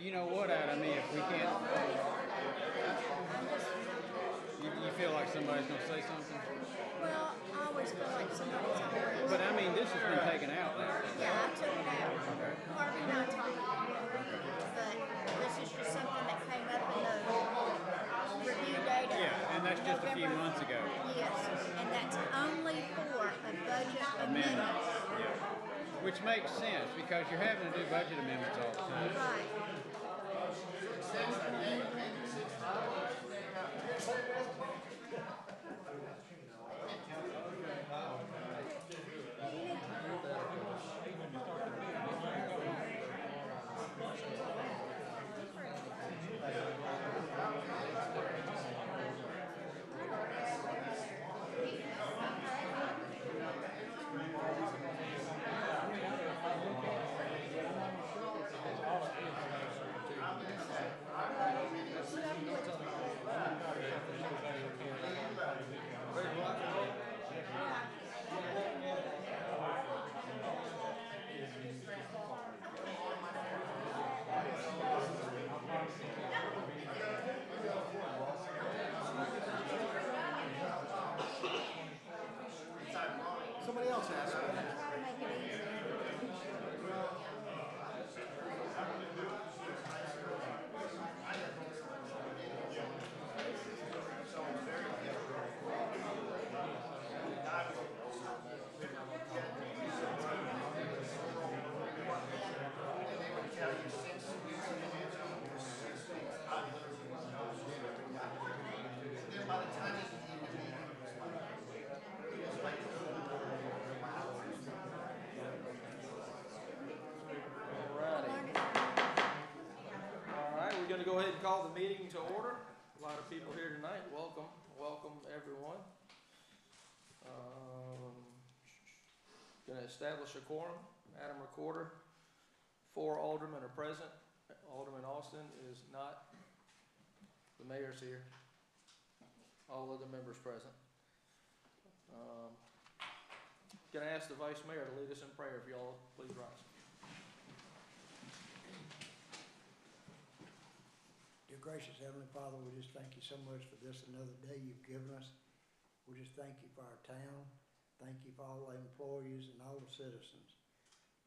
You know what out of me if we can't. You feel like somebody's going to say something? Well, I always feel like somebody's always. But I mean, this has been taken out now. Yeah, I took it out. Okay. Harvey and I talked about it. But this is just something that came up in the review data. Yeah, and that's just a few months ago. Yes, and that's only for a budget amendment. Yeah. Which makes sense because you're having to do budget amendments all the time. Right. Somebody else asked me. Try to make it easy. Going to go ahead and call the meeting to order. A lot of people here tonight. Welcome everyone. Gonna establish a quorum. Madam Recorder, 4 aldermen are present. Alderman Austin is not. The mayor's here. All other members present. Gonna ask the vice mayor to lead us in prayer. If y'all please rise. Dear gracious Heavenly Father, we just thank you so much for this another day you've given us. We just thank you for our town. Thank you for all the employees and all the citizens.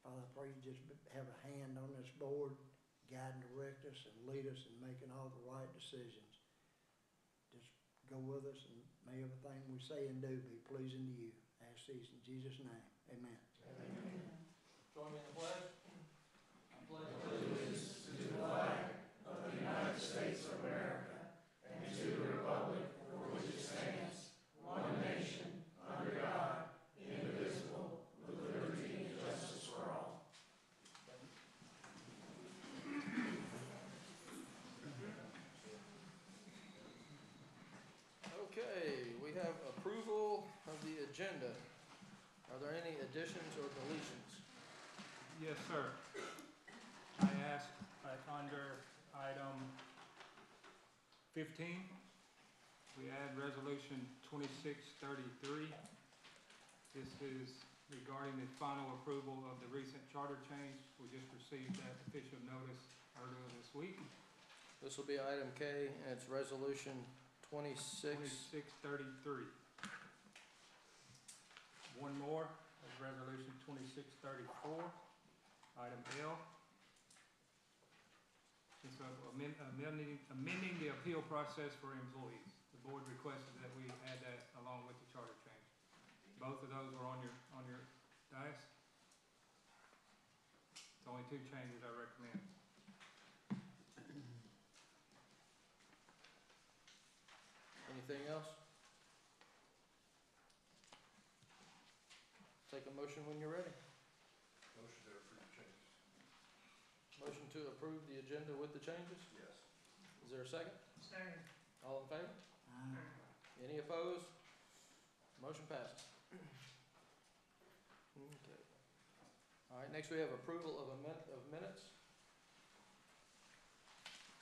Father, I pray you just have a hand on this board, guide and direct us and lead us in making all the right decisions. Just go with us and may everything we say and do be pleasing to you. I ask these in Jesus' name. Amen. Amen. Join me in the pledge. I pledge allegiance to the flag of the United States of America and to the republic for which it stands, one nation, under God, indivisible, with liberty and justice for all. Okay, we have approval of the agenda. Are there any additions or deletions? Yes, sir. I asked under item 15, we add resolution 2633. This is regarding the final approval of the recent charter change. We just received that official notice earlier this week. This will be item K, and it's resolution 2633. One more, is resolution 2634, item L. It's amending the appeal process for employees. The board requested that we add that along with the charter change. Both of those are on your dais. It's only 2 changes I recommend. Anything else? Take a motion when you're ready. Motion to approve changes. Motion to approve the agenda with the changes? Yes. Is there a second? Second. All in favor? Any opposed? Motion passes. Okay. All right, next we have approval of minutes.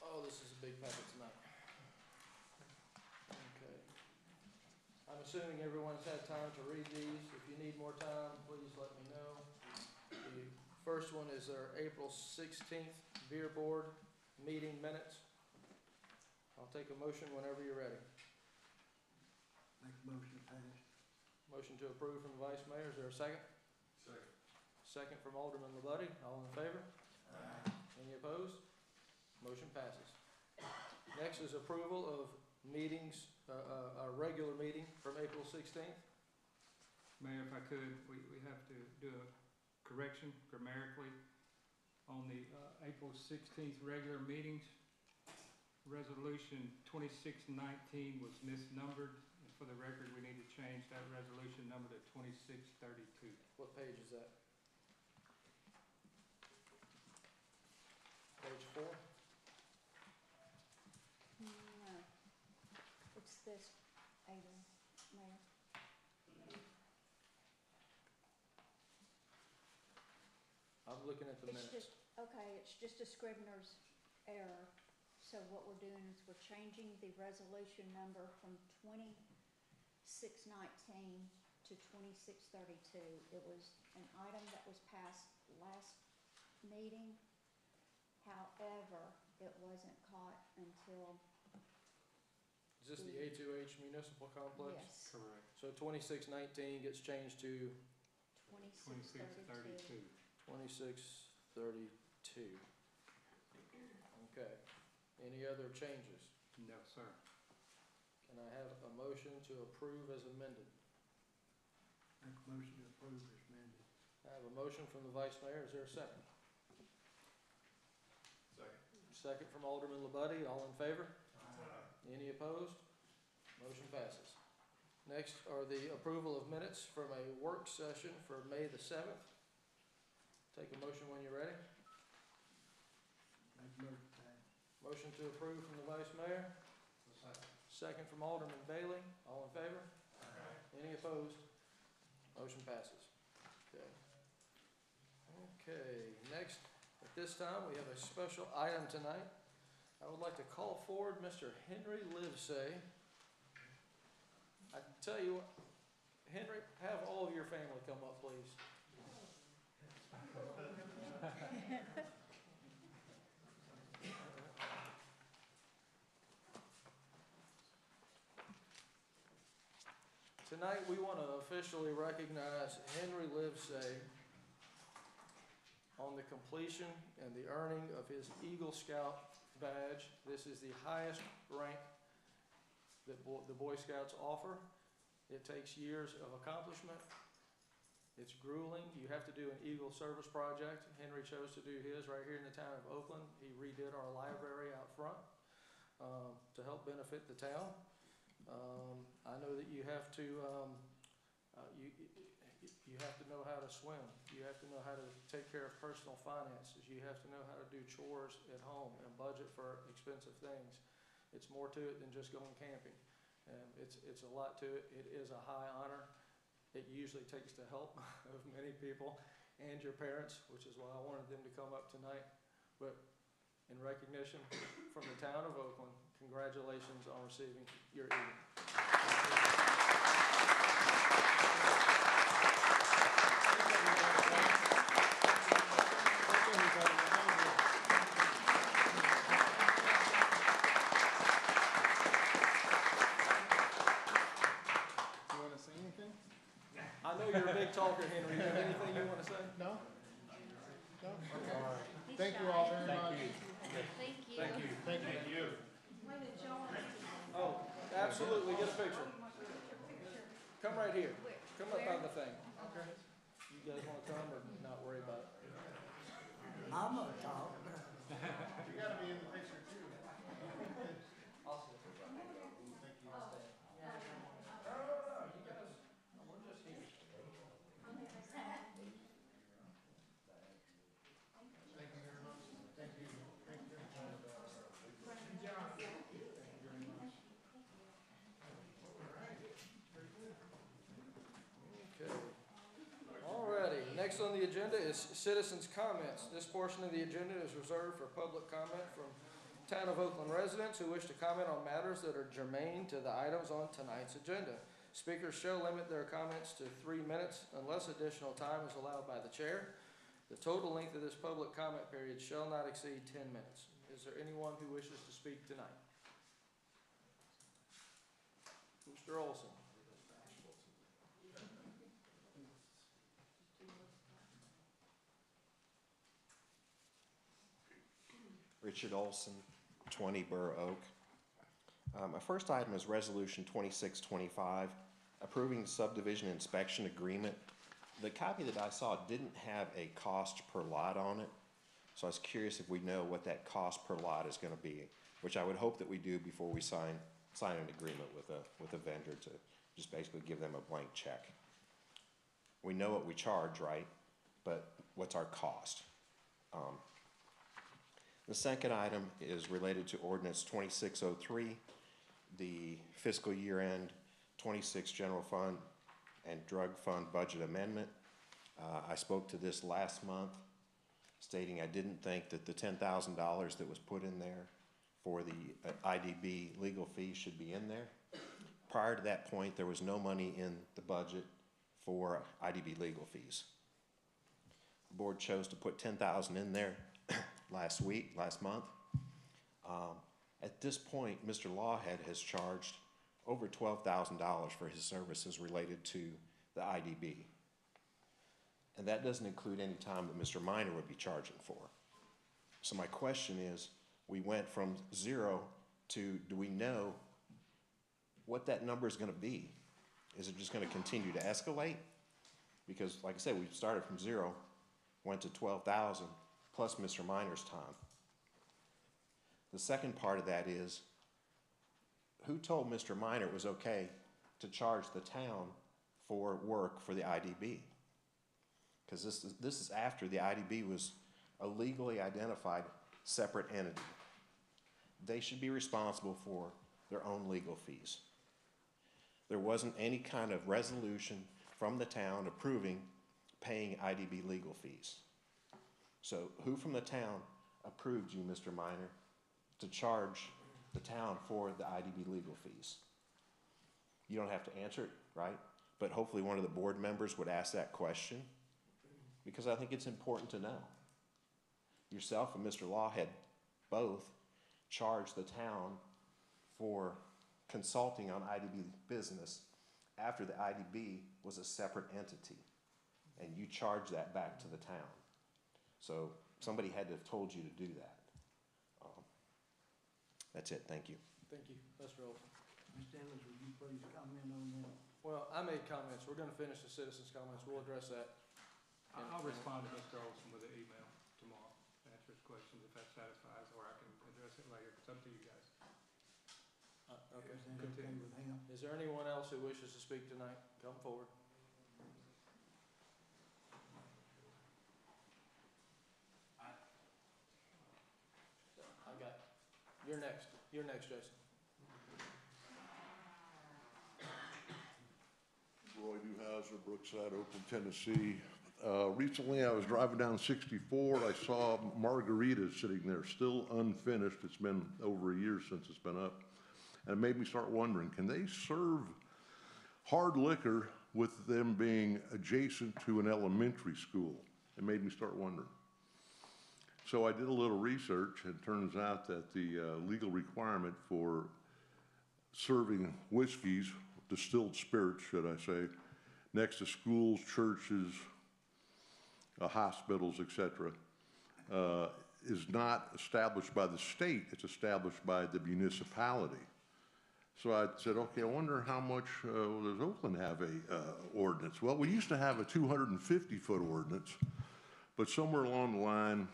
Oh, this is a big packet tonight. Okay. I'm assuming everyone's had time to read these. If you need more time, please let me know. The first one is our April 16th Beer Board meeting minutes. I'll take a motion whenever you're ready. Make a motion to pass. Motion to approve from the Vice Mayor. Is there a second? Second. Second from Alderman Labuddy. All in favor? Any opposed? Motion passes. Next is approval of meetings, our regular meeting from April 16th. Mayor, if I could, we have to do a correction grammatically on the April 16th regular meetings. Resolution 2619 was misnumbered. And for the record, we need to change that resolution number to 2632. What page is that? Page 4? No, it's this item, Mayor. I'm looking at the It's minutes. just, okay, it's just a Scrivener's error. So what we're doing is we're changing the resolution number from 2619 to 2632. It was an item that was passed last meeting. However, it wasn't caught until, Is this the A2H Municipal Complex? yes, Correct. So 2619 gets changed to 2632. 2632. Okay. Any other changes? No, sir. Can I have a motion to approve as amended? Make a motion to approve as amended. I have a motion from the Vice Mayor. Is there a second? Second. Second from Alderman Labuddy. All in favor? Any opposed? Motion passes. Next are the approval of minutes from a work session for May the 7th. Take a motion when you're ready. Make a motion to pass. Motion to approve from the Vice Mayor. Second from Alderman Bailey. All in favor? Any opposed? Motion passes. Okay. Okay, next, at this time, we have a special item tonight. I would like to call forward Mr. Henry Livesay. I tell you what, Henry, have all of your family come up, please. Tonight, we want to officially recognize Henry Livesay on the completion and the earning of his Eagle Scout badge. This is the highest rank that the Boy Scouts offer. It takes years of accomplishment. It's grueling. You have to do an Eagle service project. Henry chose to do his right here in the town of Oakland. He redid our library out front to help benefit the town. I know that you have to you have to know how to swim. You have to know how to take care of personal finances. You have to know how to do chores at home and budget for expensive things. It's more to it than just going camping. It's a lot to it. It is a high honor. It usually takes the help of many people and your parents, which is why I wanted them to come up tonight. But in recognition from the town of Oakland, congratulations on receiving your Eagle. I know you're a big talker, Henry. You have anything you want to say? No? No? Okay. He's Thank you shy. all very much. Thank you. Thank you. Thank you. Oh, absolutely. Get a picture. Come right here. Come up on the thing. You guys want to come or not worry about it? I'm gonna talk. You gotta be in the picture too. Thank you very much. Thank you. Thank you. Good job. Thank you very much. Okay. Alrighty, next on the agenda is citizens' comments. This portion of the agenda is reserved for public comment from Town of Oakland residents who wish to comment on matters that are germane to the items on tonight's agenda. Speakers shall limit their comments to 3 minutes unless additional time is allowed by the chair. The total length of this public comment period shall not exceed 10 minutes. Is there anyone who wishes to speak tonight? Mr. Olson. Richard Olson, 20 Burr Oak. My first item is Resolution 2625, approving subdivision inspection agreement. The copy that I saw didn't have a cost per lot on it, so I was curious if we know what that cost per lot is going to be, which I would hope that we do before we sign an agreement with a vendor to just basically give them a blank check. We know what we charge, right? But what's our cost? The second item is related to ordinance 2603, the fiscal year end 26 general fund and drug fund budget amendment. I spoke to this last month, stating I didn't think that the $10,000 that was put in there for the IDB legal fees should be in there. Prior to that point, there was no money in the budget for IDB legal fees. The board chose to put $10,000 in there last month. At this point, Mr. Lawhead has charged over $12,000 for his services related to the IDB. And that doesn't include any time that Mr. Minor would be charging for. So my question is, we went from 0 to, do we know what that number is going to be? Is it just going to continue to escalate? Because like I said, we started from 0, went to 12,000 plus Mr. Minor's time. The second part of that is, who told Mr. Minor it was okay to charge the town for work for the IDB? Because this is after the IDB was a legally identified separate entity. They should be responsible for their own legal fees. There wasn't any kind of resolution from the town approving paying IDB legal fees. So who from the town approved you, Mr. Minor, to charge the town for the IDB legal fees? You don't have to answer it, right? But hopefully one of the board members would ask that question, because I think it's important to know. Yourself and Mr. Law had both charged the town for consulting on IDB business after the IDB was a separate entity, and you charged that back to the town. So somebody had to have told you to do that. That's it, thank you. Thank you, Mr. Olson. Mr. Evans, would you please comment on that? Well, I made comments. We're gonna finish the citizens' comments. We'll address that. I'll respond to Mr. Olson with an email tomorrow, answer his questions if that satisfies, or I can address it later. It's up to you guys. Okay. Is that okay with him? Is there anyone else who wishes to speak tonight? Come forward. I got, you're next. You're next, Jason. Roy Newhouser, Brookside, Oakland, Tennessee. Recently, I was driving down 64. I saw Margarita sitting there, still unfinished. It's been over a year since it's been up. And it made me start wondering, can they serve hard liquor with them being adjacent to an elementary school? It made me start wondering. So I did a little research, and it turns out that the legal requirement for serving whiskeys, distilled spirits, should I say, next to schools, churches, hospitals, etc., is not established by the state. It's established by the municipality. So I said, okay, I wonder how much does Oakland have a ordinance? Well, we used to have a 250-foot ordinance, but somewhere along the line,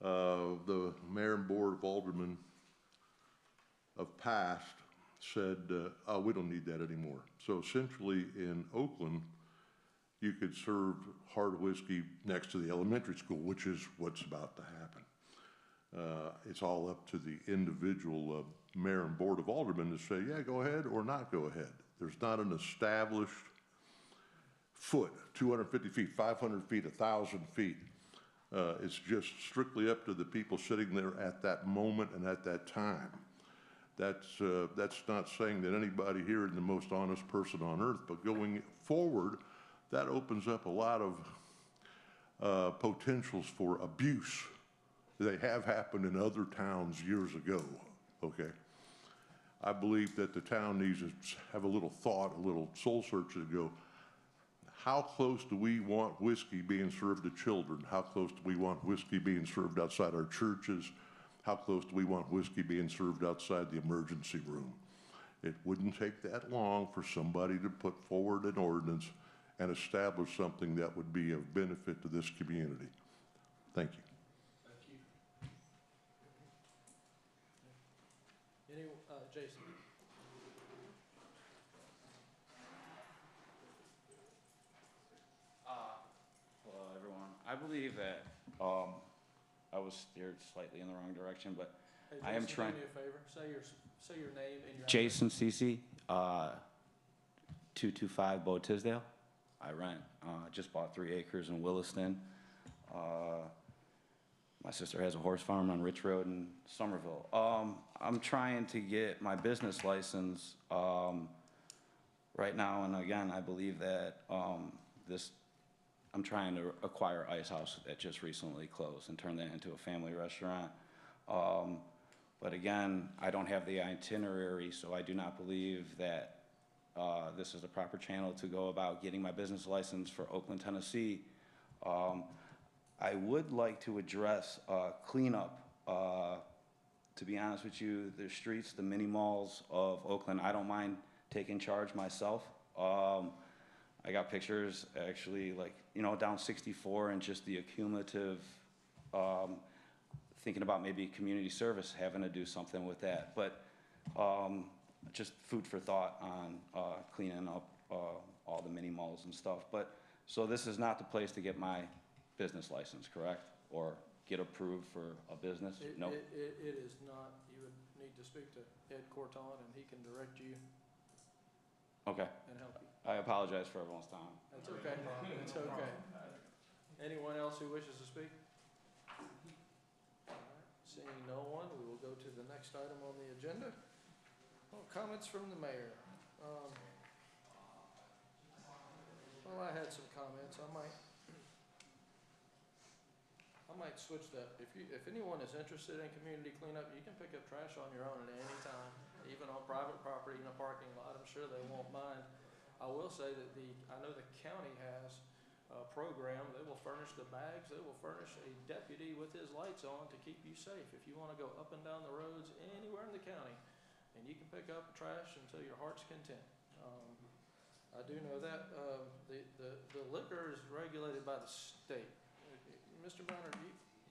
the mayor and board of aldermen of past said, oh, we don't need that anymore. So essentially in Oakland, you could serve hard whiskey next to the elementary school, which is what's about to happen. It's all up to the individual mayor and board of aldermen to say, yeah, go ahead or not go ahead. There's not an established foot, 250 feet, 500 feet, 1,000 feet. It's just strictly up to the people sitting there at that moment and at that time. That's not saying that anybody here is the most honest person on earth, but going forward, that opens up a lot of potentials for abuse. They have happened in other towns years ago, okay? I believe that the town needs to have a little thought, a little soul search to go, how close do we want whiskey being served to children? How close do we want whiskey being served outside our churches? How close do we want whiskey being served outside the emergency room? It wouldn't take that long for somebody to put forward an ordinance and establish something that would be of benefit to this community. Thank you. Thank you. Jason. Hello, everyone. I believe that I was steered slightly in the wrong direction, but Hey, I am Jason, trying. do me a favor. Say your name and your Jason CC, 225 Bo Tisdale. I rent. Just bought 3 acres in Williston. My sister has a horse farm on Rich Road in Somerville. I'm trying to get my business license right now, and again, I believe that I'm trying to acquire Ice House that just recently closed and turn that into a family restaurant. But again, I don't have the itinerary, so I do not believe that this is the proper channel to go about getting my business license for Oakland, Tennessee. I would like to address cleanup. To be honest with you, the streets, the mini malls of Oakland, I don't mind taking charge myself. I got pictures actually, like, down 64 and just the accumulative, thinking about maybe community service, having to do something with that. But just food for thought on cleaning up all the mini malls and stuff. But so this is not the place to get my business license, correct? Or get approved for a business? No. It is not. You would need to speak to Ed Corton, and he can direct you Okay. and help you. I apologize for everyone's time. That's okay, it's okay. Anyone else who wishes to speak? Seeing no one, we will go to the next item on the agenda. Oh, comments from the mayor. Well, I had some comments. I might switch that. If anyone is interested in community cleanup, you can pick up trash on your own at any time, even on private property in a parking lot. I'm sure they won't mind. I will say that I know the county has a program. They will furnish the bags. They will furnish a deputy with his lights on to keep you safe. If you want to go up and down the roads anywhere in the county, and you can pick up trash until your heart's content. I do know that the liquor is regulated by the state. Mr. Bonner,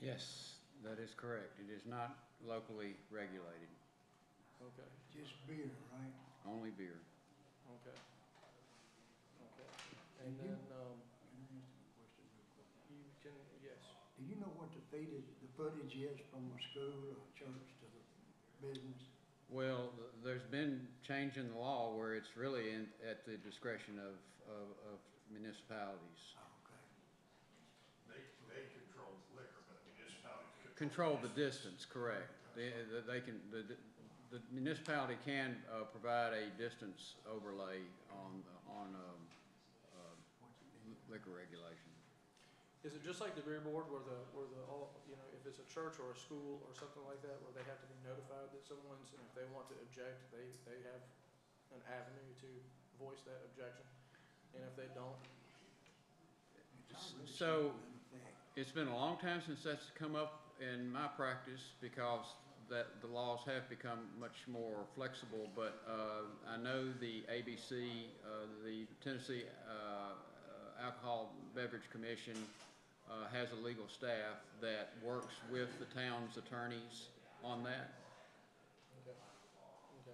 Yes, that is correct. It is not locally regulated, okay, Just beer, right? only beer. okay. And then, Can I ask you a question real quick? you can, yes. Do you know what the footage is from a school or church to the business? Well, there's been change in the law where it's really at the discretion of municipalities. Oh, okay. They control the liquor, but municipalities Control the distance, correct. The municipality can provide a distance overlay on liquor regulation. Is it just like the beer board where if it's a church or a school or something like that, where they have to be notified that someone's, and if they want to object, they have an avenue to voice that objection, and if they don't? So, it's been a long time since that's come up in my practice because the laws have become much more flexible, but I know the ABC, the Tennessee Alcohol Beverage Commission has a legal staff that works with the town's attorneys on that. Okay.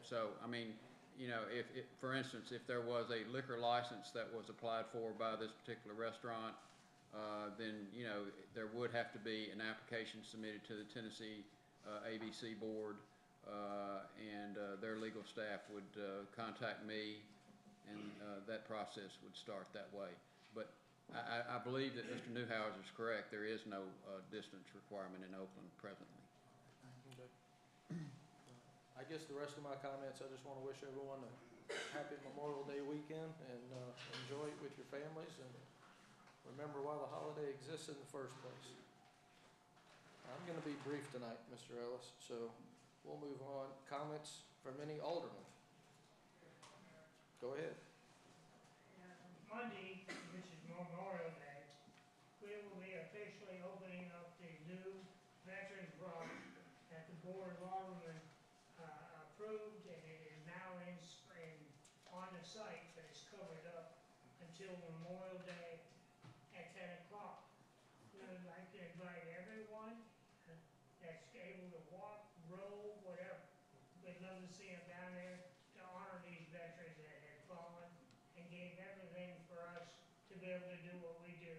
So, I mean, for instance, if there was a liquor license that was applied for by this particular restaurant, then, there would have to be an application submitted to the Tennessee ABC board, and their legal staff would contact me, and that process would start that way. But I believe that Mr. Newhouse is correct. There is no distance requirement in Oakland presently. Okay. I guess the rest of my comments, I just want to wish everyone a happy Memorial Day weekend and enjoy it with your families, and remember why the holiday exists in the first place. I'm going to be brief tonight, Mr. Ellis, so we'll move on. Comments from any alderman? Go ahead. Monday, which is Memorial Day, we will be officially opening up the new Veterans Road that the Board of Aldermen approved, and it is now on the site, but it's covered up until Memorial Day at 10 o'clock. We would like to invite everyone that's able to walk, roll, whatever. We'd love to see them down there to honor these veterans that had fallen and gave everything for us to be able to do what we do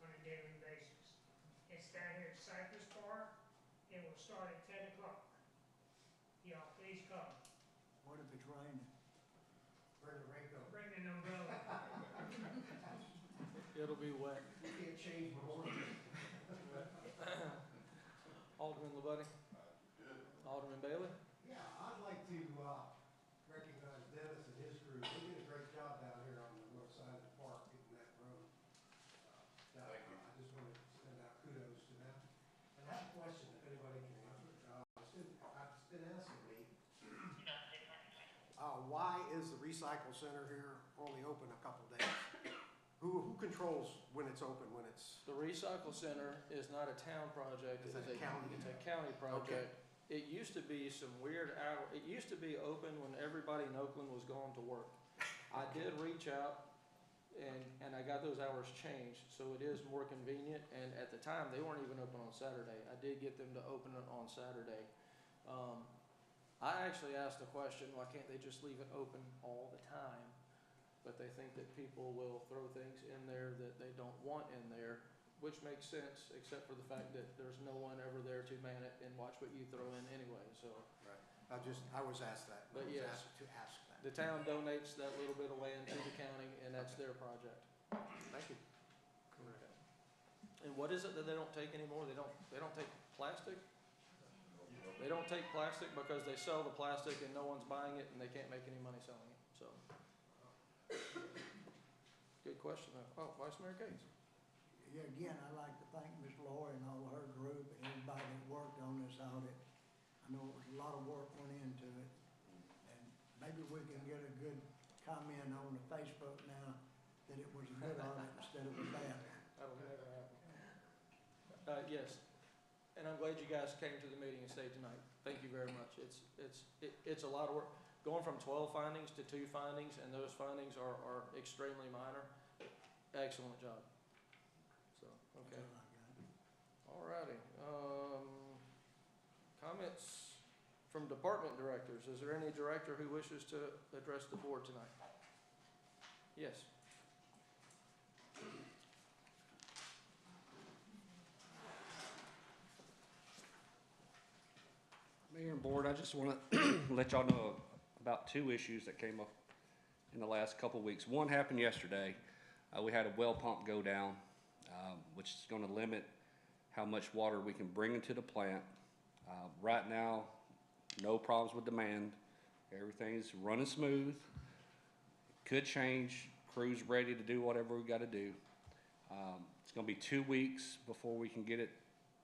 on a daily basis. It's down here at Cypress Park. It will start at 10 o'clock. Y'all, please come. What if it's raining? Bring the raincoat. Bring an umbrella. It'll be wet. You can't change Memorial. Alderman LaBuddy? Alderman Bailey? Yeah, I'd like to recognize Dennis and his crew. They did a great job down here on the north side of the park, getting that road. I just want to send out kudos to them. And I have a question, if anybody can answer. It's been asking me, why is the recycle center here only open a couple days? Who controls when it's open, when it's? The recycle center is not a town project. Is It that is a county? It's a county project. It used to be some weird hour. It used to be open when everybody in Oakland was going to work. I did reach out and I got those hours changed, so it is more convenient. And at the time, they weren't even open on Saturday. I did get them to open it on Saturday. I actually asked the question, why can't they just leave it open all the time? But they think that people will throw things in there that they don't want in there, which makes sense, except for the fact that there's no one ever there to man it and watch what you throw in anyway, so. Right. I was asked that. But I was yes. asked to ask that. the town donates that little bit of land to the county, and that's their project. Thank you. Okay. And what is it that they don't take anymore? They don't take plastic? They don't take plastic because they sell the plastic and no one's buying it and they can't make any money selling it, so. Good question. Oh, Vice Mayor Gates. Yeah, again, I'd like to thank Ms. Lori and all her group and everybody that worked on this audit. I know it was a lot of work went into it. And maybe we can get a good comment on the Facebook now that it was a good audit instead of a bad one. That'll never happen. Yes, and I'm glad you guys came to the meeting and stayed tonight. Thank you very much. It's a lot of work. Going from 12 findings to 2 findings, and those findings are extremely minor. Excellent job. So, okay. All righty. Comments from department directors. Is there any director who wishes to address the board tonight? Yes. Mayor and board, I just want to let y'all know about 2 issues that came up in the last couple of weeks. One happened yesterday. We had a well pump go down, which is going to limit how much water we can bring into the plant. Right now, no problems with demand. Everything's running smooth. Could change. Crew's ready to do whatever we got to do. It's going to be 2 weeks before we can get it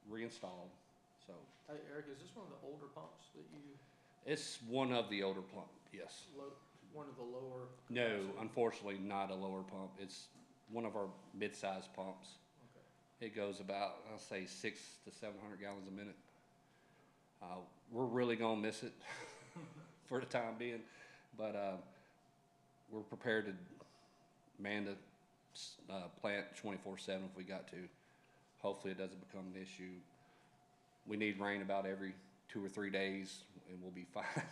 reinstalled. So. Hey, Eric, is this one of the older pumps that you? It's one of the older pump, yes. One of the lower? No, capacity? unfortunately, not a lower pump. It's one of our mid-sized pumps. Okay. It goes about, I'll say, 600 to 700 gallons a minute. We're really gonna miss it for the time being, but we're prepared to man the plant 24/7 if we got to. Hopefully, it doesn't become an issue. We need rain about every 2 or 3 days, and we'll be fine.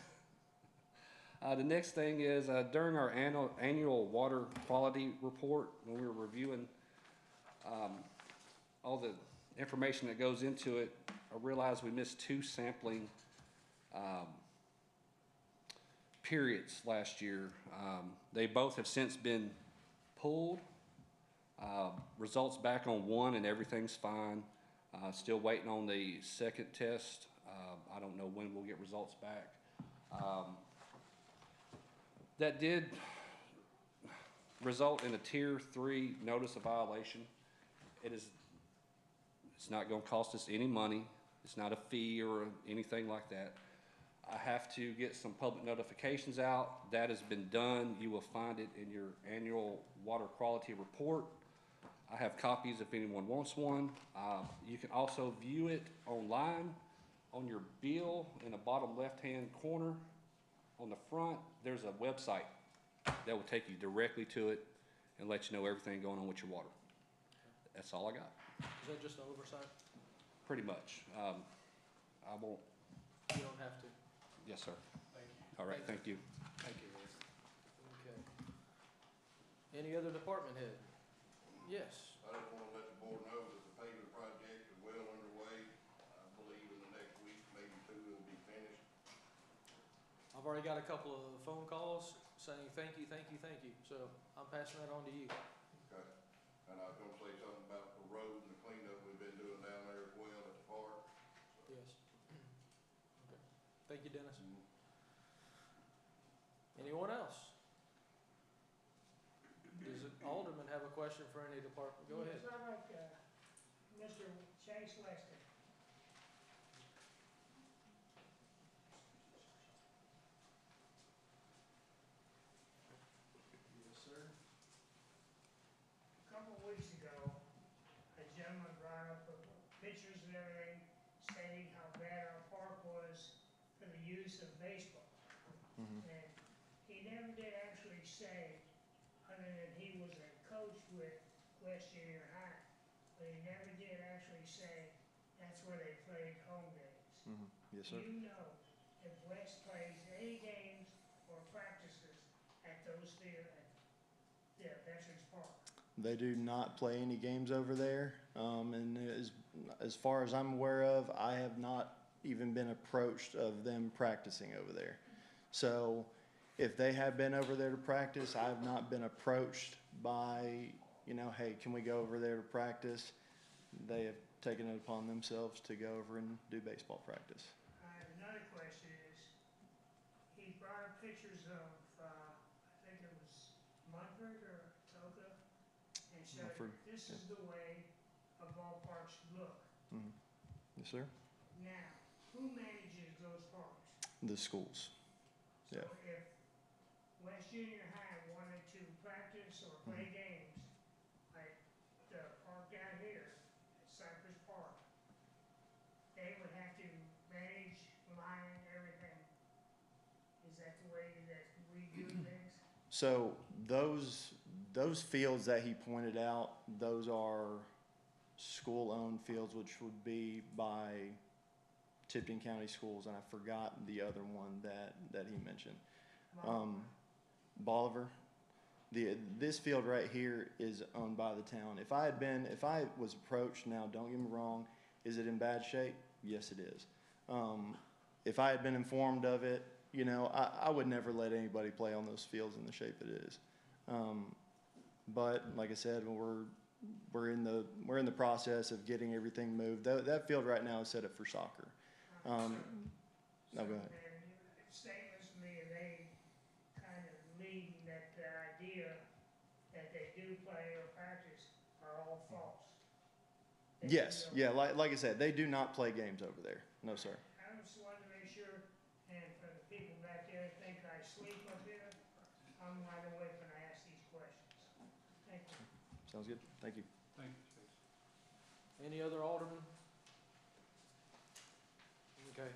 The next thing is during our annual water quality report, when we were reviewing all the information that goes into it, I realized we missed 2 sampling periods last year. They both have since been pulled. Results back on 1 and everything's fine. Still waiting on the second test. I don't know when we'll get results back. That did result in a Tier 3 notice of violation. It's not going to cost us any money. It's not a fee or anything like that. I have to get some public notifications out. That has been done. You will find it in your annual water quality report. I have copies if anyone wants one. You can also view it online on your bill in the bottom left-hand corner. On the front, there's a website that will take you directly to it and let you know everything going on with your water. That's all I got. Is that just an oversight? Pretty much. I won't. You don't have to. Yes, sir. Thank you. All right, thank you. Thank you. Okay. Any other department head? Yes. I just want to let the board know that the paving project is well underway. I believe in the next week, maybe 2, it'll be finished. I've already got a couple of phone calls saying thank you, thank you, thank you. So I'm passing that on to you. Okay. And I was gonna say something about the road and the cleanup we've been doing down there as well at the park. Yes. Okay. Thank you, Dennis. Anyone else? Does Alderman have a question for any department? Go ahead. Yes, I'd like, Mr. Chase Weston. Yes, sir. A couple of weeks ago, a gentleman brought up pictures and everything, stating how bad our park was for the use of baseball. And he never did actually say, other than he was a coach with West Junior High, but he never did actually say that's where they played home games. Yes, Do sir. you know if West plays any games or practices at those fields at Veterans Park? They do not play any games over there. And as far as I'm aware of, I have not even been approached of them practicing over there. So if they have been over there to practice, I have not been approached by, you know, hey, can we go over there to practice? They have taken it upon themselves to go over and do baseball practice. Another question is, he brought up pictures of, I think it was Mudford or Toka, and showed Mudford, this is the way a ballpark should look. Mhm. Yes, sir. Now, who manages those parks? The schools. So Yeah. if West Junior High wanted to practice or play games, like the park down here, at Cypress Park, they would have to manage, line, everything. Is that the way that we do things? So those fields that he pointed out, those are school-owned fields, which would be by Tipton County Schools, and I forgot the other one that he mentioned. Bolivar. This field right here is owned by the town. If I was approached, now don't get me wrong, is it in bad shape? Yes, it is. If I had been informed of it, you know, I would never let anybody play on those fields in the shape it is. But like I said, we're in the process of getting everything moved. That field right now is set up for soccer. No, go ahead. Statements from me, they kind of lead that the idea that they do play or practice are all false. They Yes, do- yeah, like I said, they do not play games over there. No, sir. I just wanted to make sure, and for the people back there that think I sleep up here, I'm wide awake when I ask these questions. Thank you. Sounds good. Thank you. Thank you, Chase. Any other aldermen? Okay,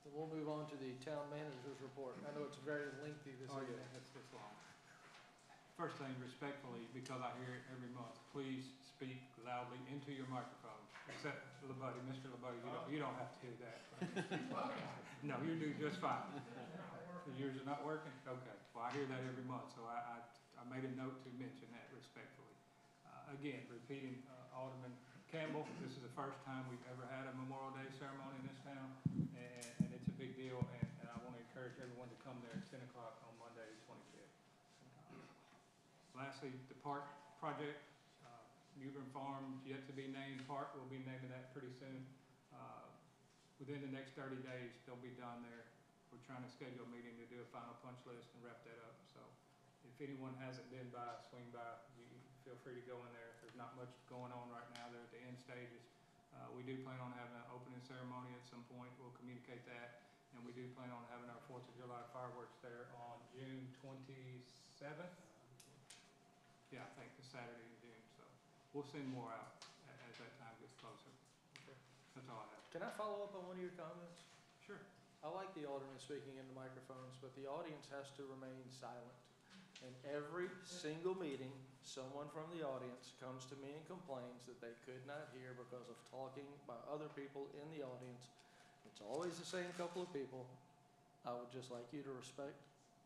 then we'll move on to the town manager's report. I know it's very lengthy this Oh, yeah, evening. it's long. First thing, respectfully, because I hear it every month, please speak loudly into your microphone, except LaBuddy, Mr. LaBuddy, you don't have to do that. No, you do just fine. Yours is not working? Okay, well, I hear that every month, so I made a note to mention that respectfully. Again, repeating Alderman Campbell, this is the first time we've ever had a Memorial Day ceremony in this town, and it's a big deal, and I want to encourage everyone to come there at 10 o'clock on Monday, the 25th. Lastly, the park project, Newbern Farm, yet to be named park, we'll be naming that pretty soon. Within the next 30 days, they'll be done there. We're trying to schedule a meeting to do a final punch list and wrap that up, so if anyone hasn't been by, swing by, you feel free to go in there. There's not much going on right now, they're at the end stages. We do plan on having an opening ceremony at some point, we'll communicate that, and we do plan on having our 4th of July fireworks there on June 27th. Yeah, I think it's Saturday in June, so we'll send more out as that time gets closer. Okay. That's all I have. Can I follow up on one of your comments? Sure. I like the alderman speaking into microphones, but the audience has to remain silent. In every single meeting, someone from the audience comes to me and complains that they could not hear because of talking by other people in the audience. It's always the same couple of people. I would just like you to respect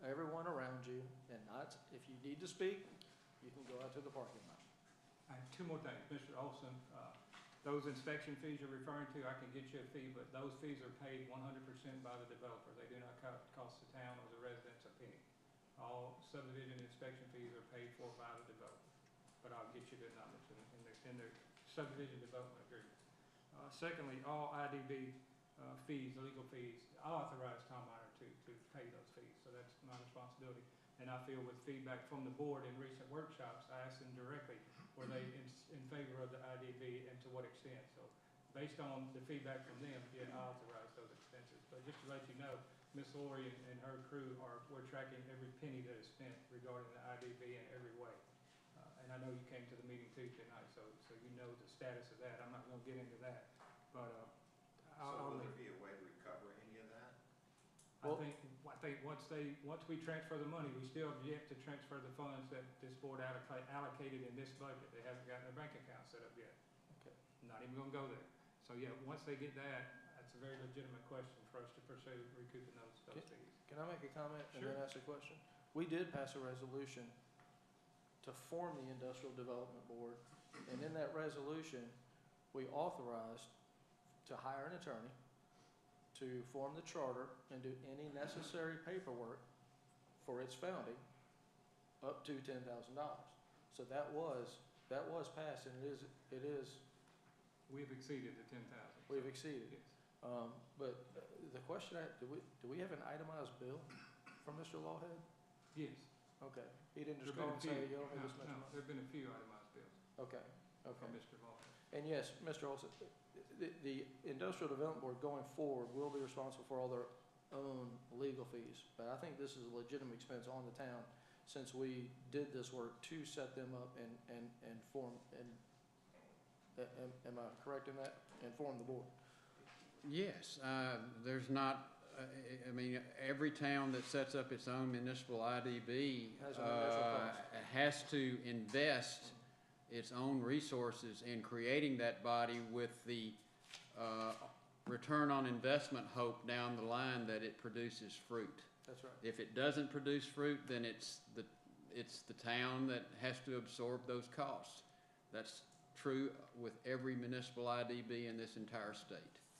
everyone around you and not, if you need to speak, you can go out to the parking lot. I have two more things. Mr. Olson, those inspection fees you're referring to, I can get you a fee, but those fees are paid 100% by the developer. They do not cost the town or the residents a penny. All subdivision inspection fees are paid for by the developer, but I'll get you the numbers in the subdivision development agreement. Secondly, all IDB fees, legal fees, I authorize Tom Meyer to pay those fees, so that's my responsibility. And I feel with feedback from the board in recent workshops, I asked them directly, were they in favor of the IDB and to what extent? So based on the feedback from them, yeah, I authorize those expenses. But just to let you know, Ms. Lori and her crew we're tracking every penny that is spent regarding the IDB in every way. And I know you came to the meeting Tuesday night, so you know the status of that. I'm not gonna get into that, but, So will there be a way to recover any of that? I think once we transfer the money, we still have yet to transfer the funds that this board allocated in this budget. They haven't gotten their bank account set up yet. Okay. Not even gonna go there. So yeah, once they get that, that's a very legitimate question for us to pursue recouping those fees. Can I make a comment and then Sure. ask a question? We did pass a resolution to form the Industrial Development Board, and in that resolution, we authorized to hire an attorney to form the charter and do any necessary paperwork for its founding up to $10,000. So that was passed, and it is, We've exceeded the 10,000. we've exceeded. Yes. But the question, do we have an itemized bill from Mr. Lawhead? Yes. Okay, he didn't just There've call been and a say, few. you owe me this much No, money? there've been a few itemized bills Okay, okay. from Mr. Lawhead. And yes, Mr. Olson, the Industrial Development Board going forward will be responsible for all their own legal fees. But I think this is a legitimate expense on the town, since we did this work to set them up and form, am I correct in that? And form the board. Yes, there's not, I mean, every town that sets up its own municipal IDB Has an initial cost. has to invest its own resources in creating that body with the return on investment hope down the line that it produces fruit. That's right. If it doesn't produce fruit, then it's the town that has to absorb those costs. That's true with every municipal IDB in this entire state.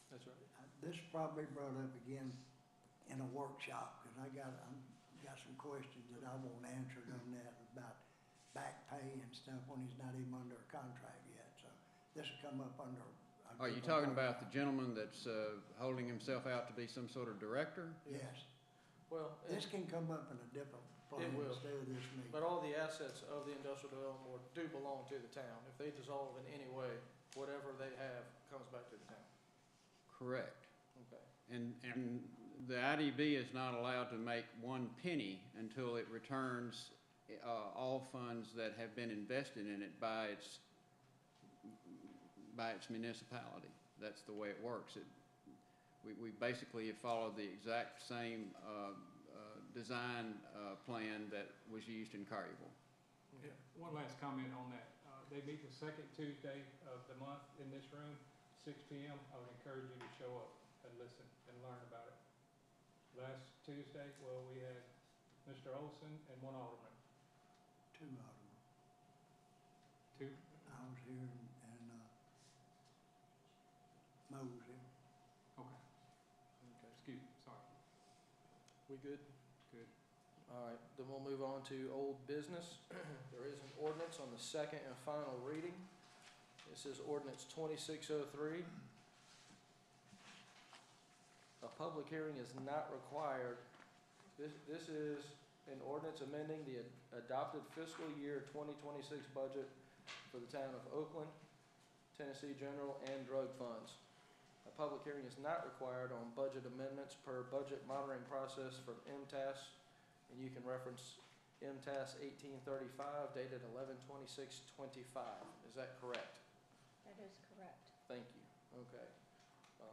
That's right. This probably brought up again in a workshop, because I got some questions that I want answered on that about back pay and stuff when he's not even under a contract yet, so this will come up under. Are you talking about the gentleman that's holding himself out to be some sort of director? Yes, Well, this can come up in a different place will. instead of this meeting. but all the assets of the Industrial Development Board do belong to the town. If they dissolve in any way, whatever they have comes back to the town. Correct. Okay. And the IDB is not allowed to make 1 penny until it returns all funds that have been invested in it by its municipality. That's the way it works. We basically have followed the exact same design plan that was used in Collierville. Okay. One last comment on that. They meet the second Tuesday of the month in this room, 6 p.m. I would encourage you to show up and listen and learn about it. Last Tuesday, well, we had Mr. Olson and 1 alderman. 2 of them. 2? I was here and Mo was here. Okay. Okay. Excuse me, sorry. We good? Good. All right, then we'll move on to old business. There is an ordinance on the second and final reading. This is ordinance 2603. A public hearing is not required. This is an ordinance amending the adopted fiscal year 2026 budget for the town of Oakland, Tennessee general and drug funds. A public hearing is not required on budget amendments per budget monitoring process from MTAS, and you can reference MTAS 1835 dated 11/26/25. Is that correct? That is correct. Thank you. Okay.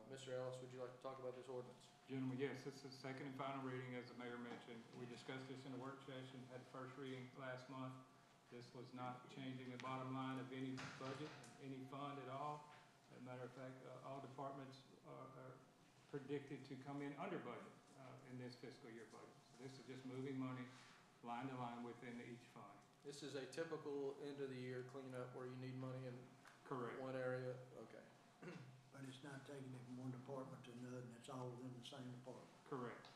Mr. Ellis, would you like to talk about this ordinance? Gentlemen, yes, this is second and final reading, as the mayor mentioned. We discussed this in a work session, had the first reading last month. This was not changing the bottom line of any budget, any fund at all. As a matter of fact, all departments are predicted to come in under budget in this fiscal year budget. So this is just moving money line to line within each fund. This is a typical end of the year cleanup where you need money in Correct. one area. Okay. But it's not taking it from one department to another, and it's all within the same department. Correct.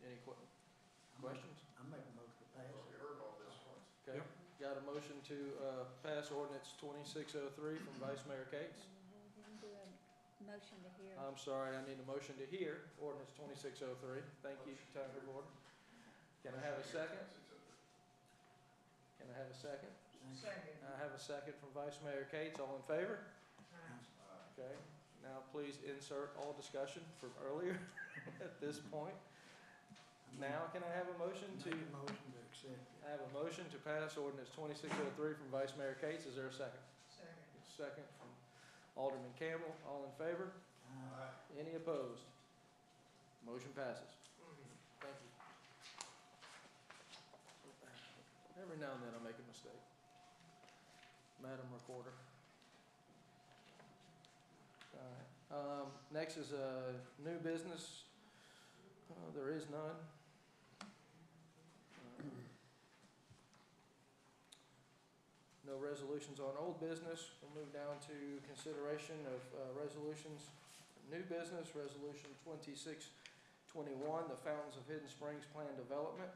Any questions? I make a motion to pass it. Okay. Yep. Got a motion to pass ordinance 2603 from Vice Mayor Cates. We didn't do a motion to hear. I'm sorry, I need a motion to hear ordinance 2603. Thank you, time for order. Can I have a second? Can I have a second? Second. I have a second from Vice Mayor Cates. All in favor? Okay, now please insert all discussion from earlier at this point. Now, can I have a motion to, Make a motion to accept it. I have a motion to pass ordinance 2603 from Vice Mayor Cates. Is there a second? Second. Second from Alderman Campbell. All in favor? Any opposed? Motion passes. Thank you. Every now and then I make a mistake. Madam Recorder. All right. Next is new business. There is none. No resolutions on old business. We'll move down to consideration of resolutions. New business, resolution 2602, 21, the Fountains of Hidden Springs Plan Development.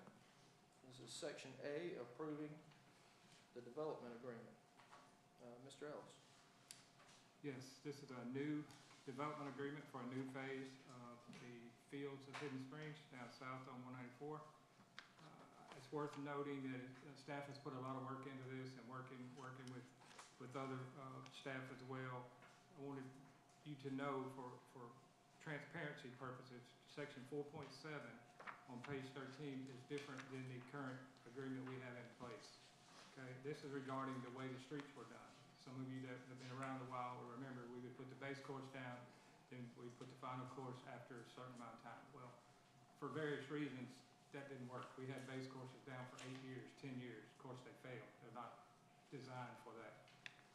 This is Section A, approving the development agreement. Mr. Ellis. Yes, this is a new development agreement for a new phase of the fields of Hidden Springs down south on 194. It's worth noting that staff has put a lot of work into this and working with other staff as well. I wanted you to know for transparency purposes, Section 4.7 on page 13 is different than the current agreement we have in place. Okay, this is regarding the way the streets were done. Some of you that have been around a while will remember we would put the base course down, then we put the final course after a certain amount of time. Well, for various reasons, that didn't work. We had base courses down for 8 years, 10 years. Of course, they failed. They're not designed for that.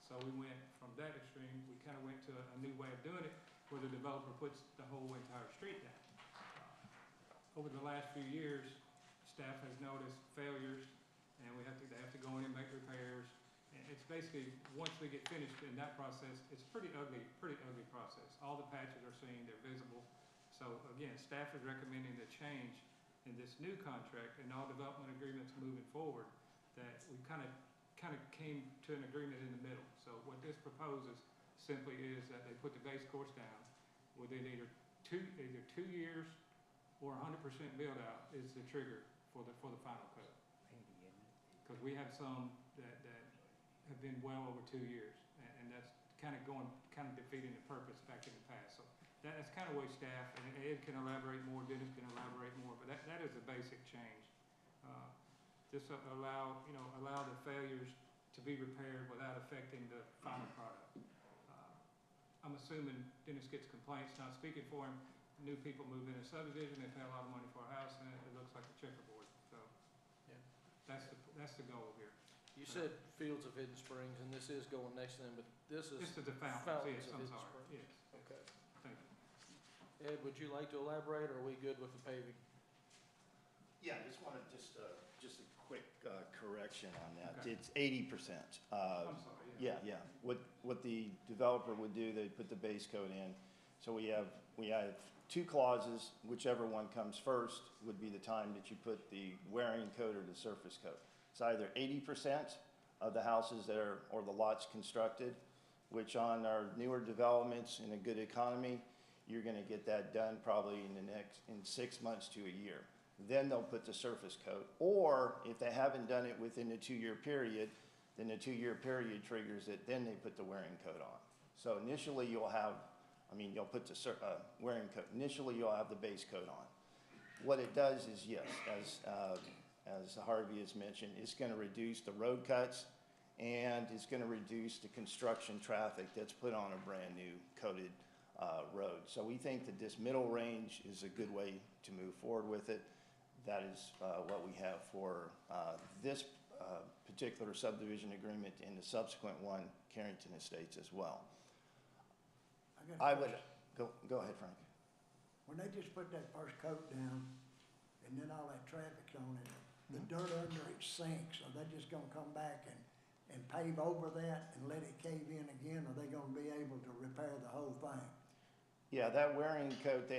So we went from that extreme, we kind of went to a new way of doing it where the developer puts the whole entire street down. Over the last few years, staff has noticed failures and they have to go in and make repairs. And it's basically, once we get finished in that process, it's a pretty ugly process. All the patches are seen, they're visible. So again, staff is recommending the change in this new contract and all development agreements moving forward that we kind of came to an agreement in the middle. So what this proposes simply is that they put the base course down within either two years or 100% build out is the trigger for the final cut. Because we have some that have been well over 2 years, and that's kind of defeating the purpose back in the past. So that's kind of way staff, and Ed can elaborate more, Dennis can elaborate more, but that is a basic change. This allow the failures to be repaired without affecting the final product. I'm assuming Dennis gets complaints, not speaking for him. New people move in a subdivision, they pay a lot of money for a house, and it looks like a checkerboard. So Yeah. that's the goal here. You said Fields of Hidden Springs, and this is going next to them, but this is This is the fountains, Fountains yes, of I'm Hidden sorry, Springs. yes, Okay. thank you. Ed, would you like to elaborate, or are we good with the paving? Yeah, I just wanted just a quick correction on that. Okay. It's 80%. I'm sorry, yeah. Yeah. What the developer would do, they put the base coat in. So we have two clauses, whichever one comes first would be the time that you put the wearing coat or the surface coat. It's either 80% of the houses that are, or the lots constructed, which on our newer developments in a good economy, you're gonna get that done probably in 6 months to a year. Then they'll put the surface coat. Or if they haven't done it within the 2-year period, then the 2-year period triggers it, then they put the wearing coat on. So initially you'll put the wearing coat. Initially you'll have the base coat on. What it does is, yes, as Harvey has mentioned, it's gonna reduce the road cuts and it's gonna reduce the construction traffic that's put on a brand new coated road. So we think that this middle range is a good way to move forward with it. That is what we have for this particular subdivision agreement and the subsequent one, Carrington Estates as well. I got a I would, question. go ahead, Frank. When they just put that first coat down, and then all that traffic's on it, the dirt under it sinks, are they just gonna come back and pave over that and let it cave in again, or are they gonna be able to repair the whole thing? Yeah, that wearing coat,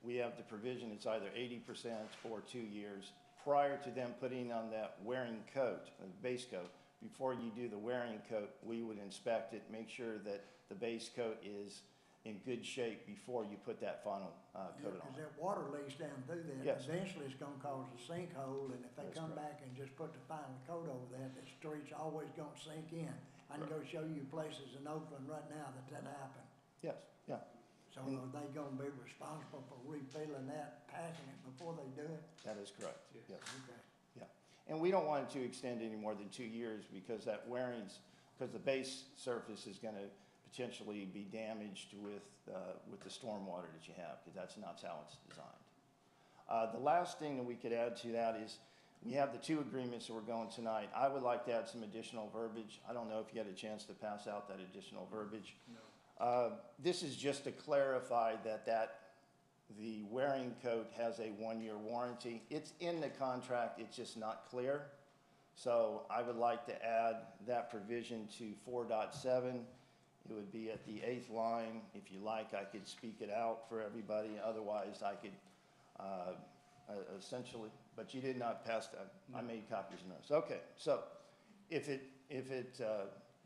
we have the provision, it's either 80% or 2 years. Prior to them putting on that wearing coat, the base coat, before you do the wearing coat, we would inspect it, make sure that the base coat is in good shape before you put that final coat on. Because that water leaks down through that. Yes. Eventually it's gonna cause a sinkhole, and if they That's come correct. back and just put the final coat over that, the street's always gonna sink in. I can go show you places in Oakland right now that happened. Yes, yeah, So are they gonna be responsible for refilling that, passing it before they do it? that is correct, yes. Okay. Yeah, and we don't want it to extend any more than 2 years because that because the base surface is gonna potentially be damaged with the stormwater that you have, because that's not how it's designed. The last thing that we could add to that is, we have the 2 agreements that we're going tonight. I would like to add some additional verbiage. I don't know if you had a chance to pass out that additional verbiage. No. This is just to clarify that the wearing coat has a 1-year warranty. It's in the contract, it's just not clear. So I would like to add that provision to 4.7. It would be at the 8th line. If you like, I could speak it out for everybody. Otherwise, I could essentially, but you did not pass that. I made copies of those. Okay, so if it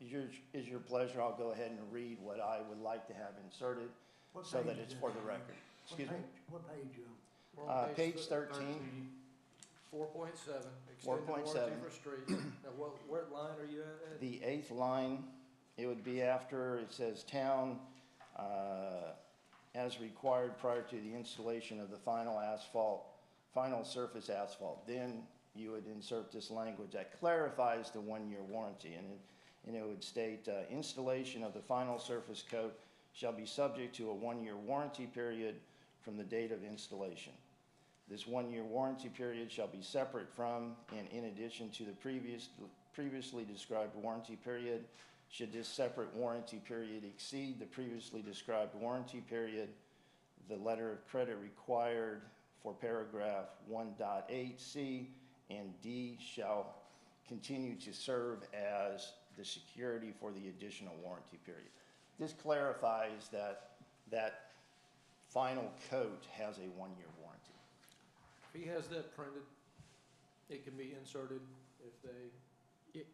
is your pleasure, I'll go ahead and read what I would like to have inserted What so that page it's is for that? the record. Excuse me? What page you on? We're on Page 13. 4.7, extended warranty 4.7. for streets. Now, what line are you at? The 8th line, it would be after it says town, as required prior to the installation of the final surface asphalt. Then you would insert this language that clarifies the 1-year warranty, and it would state, installation of the final surface coat shall be subject to a 1-year warranty period from the date of installation. This 1-year warranty period shall be separate from and in addition to the previously described warranty period. Should this separate warranty period exceed the previously described warranty period, the letter of credit required for paragraph 1.8C and D shall continue to serve as the security for the additional warranty period. This clarifies that final coat has a 1-year warranty. If he has that printed, it can be inserted if they,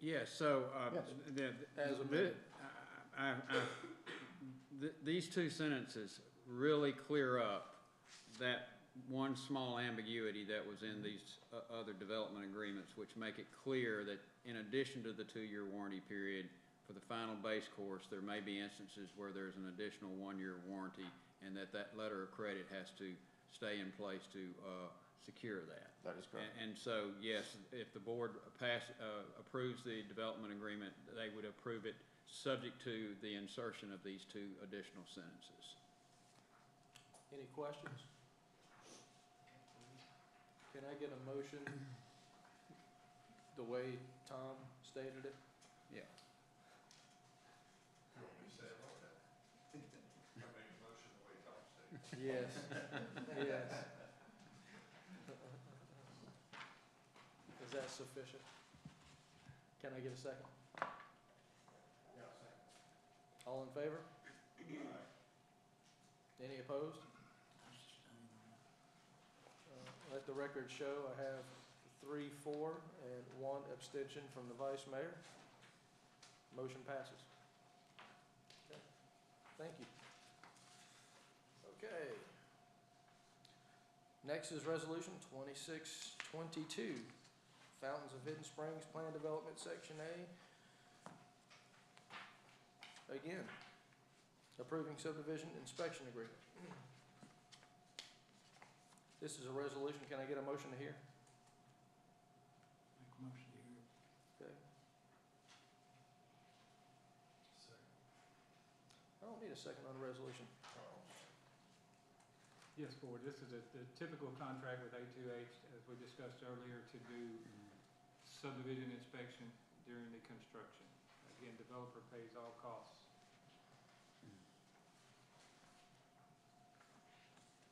Yes, so, Yes. as amended. These two sentences really clear up that one small ambiguity that was in these other development agreements, which make it clear that in addition to the 2-year warranty period, for the final base course, there may be instances where there's an additional 1-year warranty, and that letter of credit has to stay in place to secure that. That is correct. And so, yes, if the board approves the development agreement, they would approve it subject to the insertion of these two additional sentences. Any questions? Can I get a motion the way Tom stated it? Yeah. You want me to say it like that? I make a motion the way Tom stated. Yes, yes. Is that sufficient? Can I get a second? Yeah, second. All in favor? Any opposed? Let the record show I have 3 for, and 1 abstention from the vice mayor. Motion passes. Okay. Thank you. Okay. Next is resolution 2622, Fountains of Hidden Springs Plan Development Section A. Again, approving subdivision inspection agreement. This is a resolution. Can I get a motion to hear? Make a motion to hear. Okay. I don't need a second on the resolution. Yes, Board, this is the typical contract with A2H, as we discussed earlier, to do subdivision inspection during the construction. Again, developer pays all costs.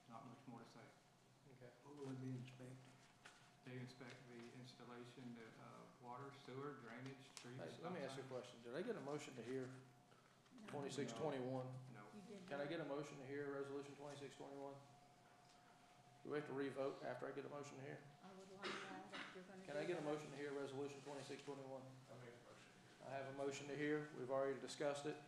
Not much more to say. Okay. What will it be inspected? They inspect the installation of water, sewer, drainage, streets. Hey, let me ask you a question. Did I get a motion to hear No, 2621? No. you did Can I not. get a motion to hear resolution 2621? Do we have to revote after I get a motion to hear? I would like that if you're gonna do Can I get a that. motion to hear resolution 2621? I make a motion. I have a motion to hear. We've already discussed it.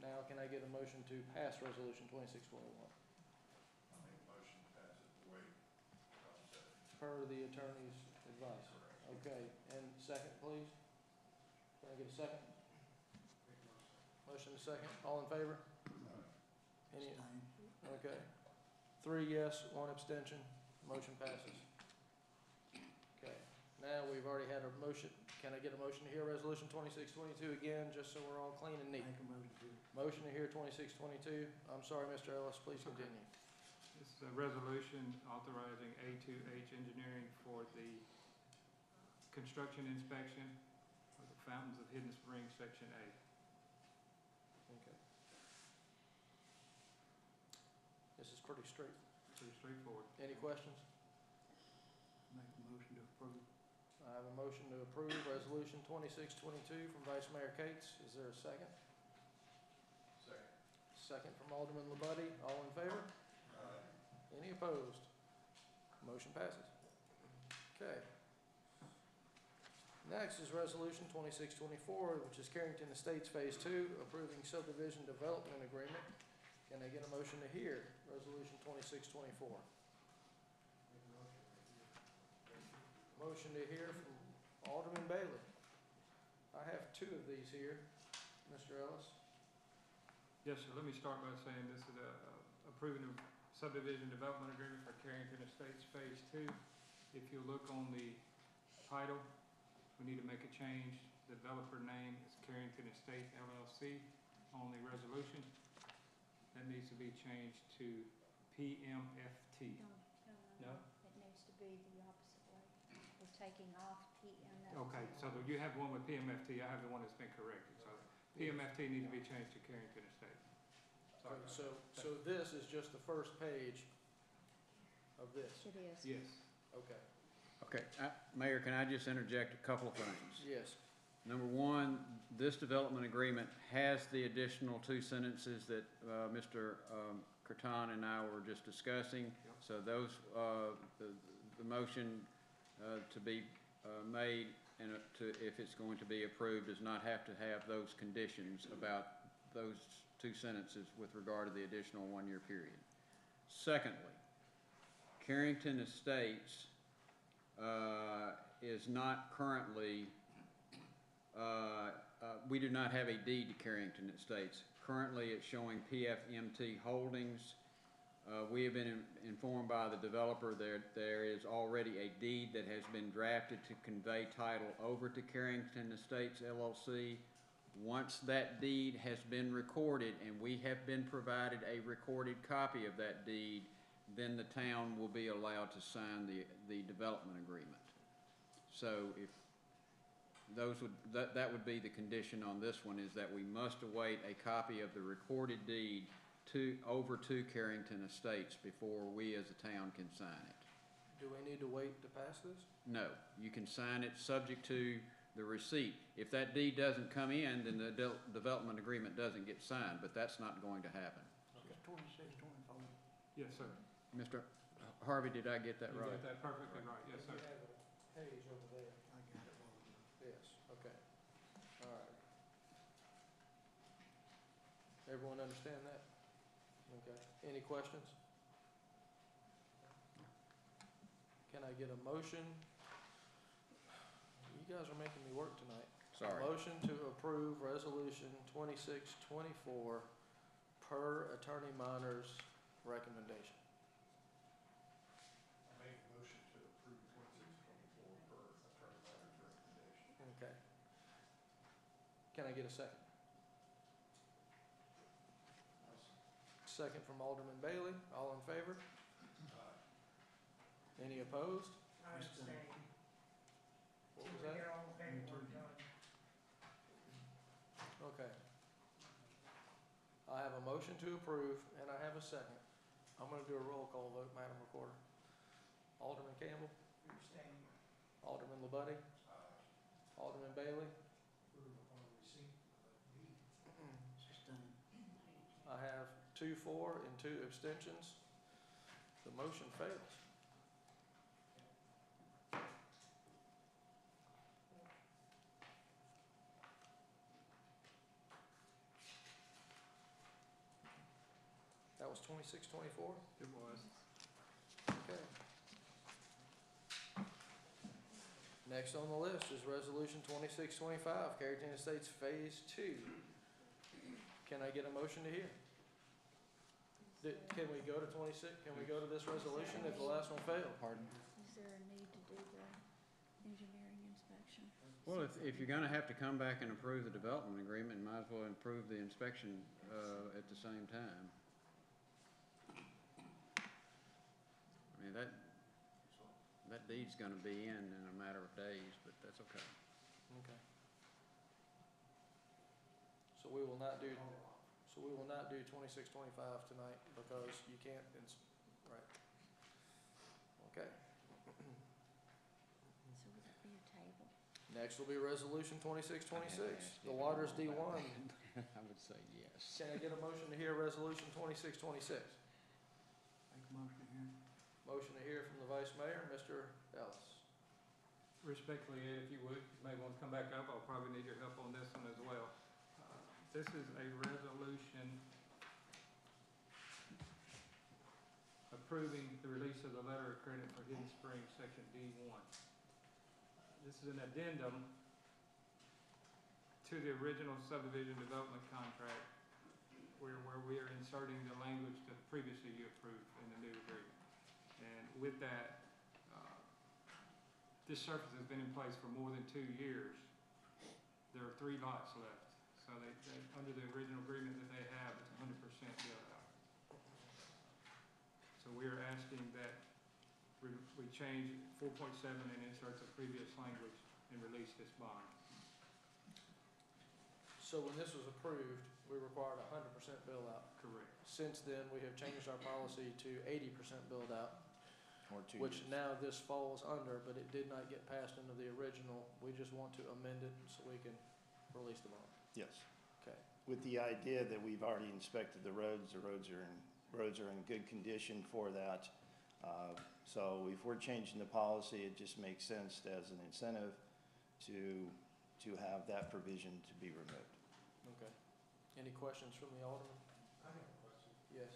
Now can I get a motion to pass resolution 2621? I make a motion to pass it the way Tom said it. Per the attorney's advice. Okay, and second, please? Can I get a second? Motion to second. All in favor? Any, Abstain. okay. 3 yes, 1 abstention. Motion passes. Okay, now we've already had a motion. Can I get a motion to hear resolution 2622 again, just so we're all clean and neat? Make a motion to hear. Motion to hear 2622. I'm sorry, Mr. Ellis, please continue. This is a resolution authorizing A2H Engineering for the construction inspection of the Fountains of Hidden Springs, Section A. Okay. This is pretty straight. Pretty straightforward. Any questions? Make a motion to approve. I have a motion to approve resolution 2622 from Vice Mayor Cates. Is there a second? Second. Second from Alderman Labuddy. All in favor? opposed? Motion passes. Okay. Next is Resolution 2624, which is Carrington Estates Phase 2, approving subdivision development agreement. Can I get a motion to hear Resolution 2624? Motion to hear from Alderman Bailey. I have two of these here. Mr. Ellis? Yes, sir, let me start by saying this is approving a subdivision development agreement for Carrington Estates Phase 2. If you look on the title, we need to make a change. The developer name is Carrington Estate LLC on the resolution. That needs to be changed to PMFT. No? It needs to be the opposite way. We're taking off PMFT. Okay, so you have one with PMFT, I have the one that's been corrected, so PMFT needs to be changed to Carrington Estate. Sorry. So this is just the first page of this? It is. Yes. Okay. Okay, Mayor, can I just interject a couple of things? Yes. Number one, this development agreement has the additional two sentences that Mr. Curtin and I were just discussing. So those, the motion to be made and if it's going to be approved, does not have to have those conditions about those two sentences with regard to the additional one-year period. Secondly, Carrington Estates is not currently, we do not have a deed to Carrington Estates. Currently, it's showing PFMT Holdings. We have been informed by the developer that there is already a deed that has been drafted to convey title over to Carrington Estates LLC. Once that deed has been recorded and we have been provided a recorded copy of that deed, then the town will be allowed to sign the development agreement. So if those would, that would be the condition on this one, is that we must await a copy of the recorded deed over to Carrington Estates before we as a town can sign it. Do we need to wait to pass this? No, you can sign it subject to the receipt. If that deed doesn't come in, then the development agreement doesn't get signed, but that's not going to happen. It's 26, 24. Yes, sir. Mr. Harvey, did I get that You right? got that perfectly right, yes, sir. You have a page over there. I got it wrong. Yes, okay. All right. Everyone understand that? Okay. Any questions? Can I get a motion? You guys are making me work tonight. Sorry. A motion to approve Resolution 2624 per Attorney Minor's recommendation. I make a motion to approve 2624 per Attorney Minor's recommendation. Okay. Can I get a second? Second from Alderman Bailey. All in favor? Any opposed? I abstain. What was Till we that? get all the paperwork done. Okay. I have a motion to approve, and I have a second. I'm gonna do a roll call vote, Madam Recorder. Alderman Campbell, Abstain. Alderman LaBuddy, Alderman Bailey. Sustained. I have 2 for and 2 abstentions. The motion fails. That was 2624? It was. Okay. Next on the list is Resolution 2625, Carrington Estates Phase 2. Can I get a motion to hear? Can we go to 26, can we go to this resolution if the last one failed? Pardon? Is there a need to do the engineering inspection? Well, if you're gonna have to come back and approve the development agreement, you might as well approve the inspection at the same time. I mean, that deed's gonna be in a matter of days, but that's okay. Okay. So we will not do 2625 tonight because you can't, right. Okay. So would that be a table? Next will be Resolution 2626, the Waters D1. I would say yes. Can I get a motion to hear Resolution 2626? Make a motion to Motion to hear from the Vice Mayor, Mr. Ellis. Respectfully, Ed, if you would, you may want to come back up. I'll probably need your help on this one as well. This is a resolution approving the release of the letter of credit for Hidden Springs, Section D1. This is an addendum to the original subdivision development contract where we are inserting the language that previously you approved in the new agreement. And with that, this surface has been in place for more than 2 years. There are 3 lots left. So they, under the original agreement that they have, it's 100% built out. So we are asking that we change 4.7 and insert the previous language and release this bond. So when this was approved, we required 100% build out. Correct. Since then, we have changed our policy to 80% build out, Or 2 which years. now this falls under, but it did not get passed into the original. We just want to amend it so we can release the bond. Yes. Okay. With the idea that we've already inspected the roads are in good condition for that. So if we're changing the policy, it just makes sense as an incentive to have that provision to be removed. Okay. Any questions from the Alderman? I have a question. Yes.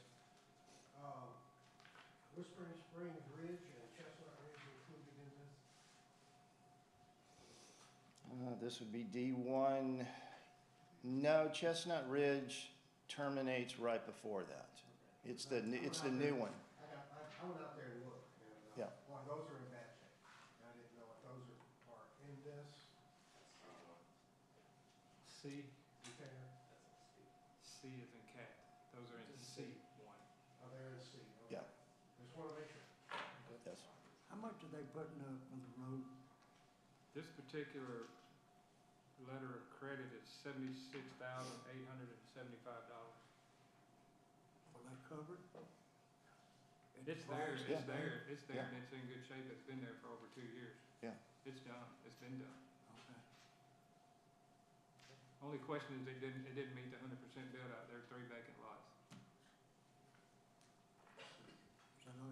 Whispering Springs Ridge and Chestnut Ridge included in this? This would be D1. No, Chestnut Ridge terminates right before that. It's the new one. I went out there and looked, and, Yeah. well, those are in bad shape. I didn't know if those are in this, C, container. C is in cat. Those are in C1. Oh, they're in C. Okay. Yeah. Just wanna make sure. Yes. How much are they putting up on the road? This particular letter of credit is $76,875. Are they covered? It's there, Yeah. it's there, and it's in good shape. It's been there for over 2 years. Yeah. It's done, it's been done. Okay. Only question is it didn't meet the 100% build out. There are 3 vacant lots. So no,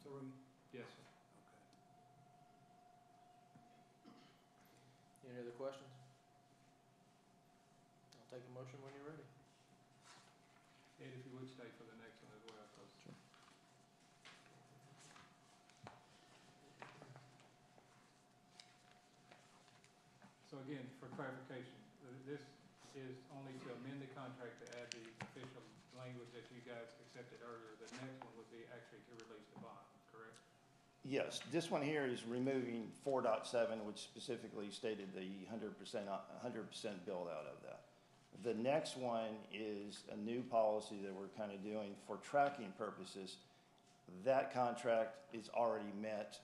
3? Yes, sir. Okay. Any other questions? I'll take a motion when you're ready. Ed, if you would stay for the next one as well, please. Sure. So again, for clarification, this is only to amend the contract to add the official language that you guys accepted earlier. The next one would be actually to release the bond, correct? Yes, this one here is removing 4.7, which specifically stated the 100% build out of that. The next one is a new policy that we're kind of doing for tracking purposes. That contract is already met.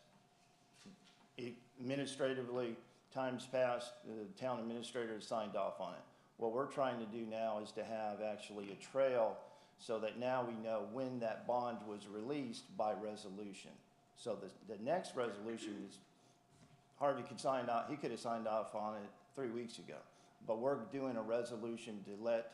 Administratively, times past, the town administrator has signed off on it. What we're trying to do now is to have actually a trail so that now we know when that bond was released by resolution. So the next resolution is, Harvey could sign off, he could have signed off on it 3 weeks ago. But we're doing a resolution to let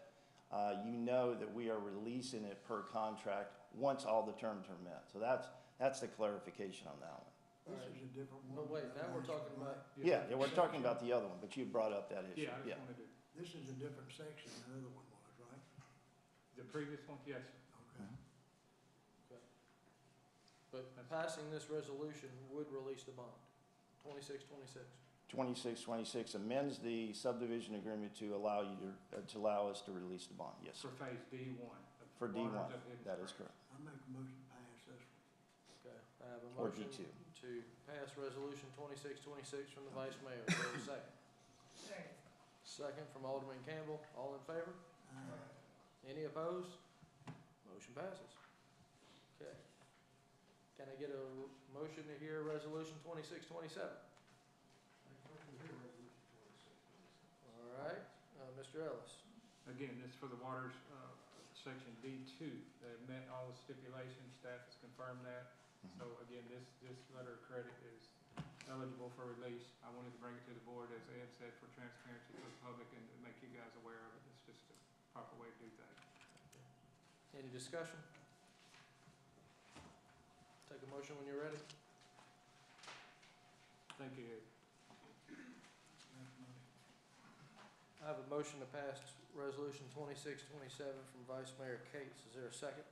you know that we are releasing it per contract once all the terms are met. So that's the clarification on that one. This is a different No, one. wait, now we're talking about, Yeah, we're talking about the other one, but you brought up that issue. Yeah, I just wanted to, This is a different section than the other one was, right? the previous one, yes, sir. Okay. but passing this resolution would release the bond. 2626. 2626 amends the subdivision agreement to allow you to allow us to release the bond, yes, sir. For phase D1. of For D1, Waters of Hidden that is Springs. correct. I make a motion to pass this one. Okay, I have a Or motion D2. to pass resolution 2626 from the Vice Mayor. Is there a second? Second. Second from Alderman Campbell. All in favor? Any opposed? Motion passes. Okay. Can I get a motion to hear resolution 2627? All right, Mr. Ellis. Again, this is for the waters, section D2. They've met all the stipulations, staff has confirmed that. So again, this letter of credit is eligible for release. I wanted to bring it to the board, as Ed said, for transparency to the public and to make you guys aware of it. It's just a proper way to do things. Any discussion? motion when you're ready. Thank you. I have a motion to pass resolution 2627 from Vice Mayor Cates. Is there a second?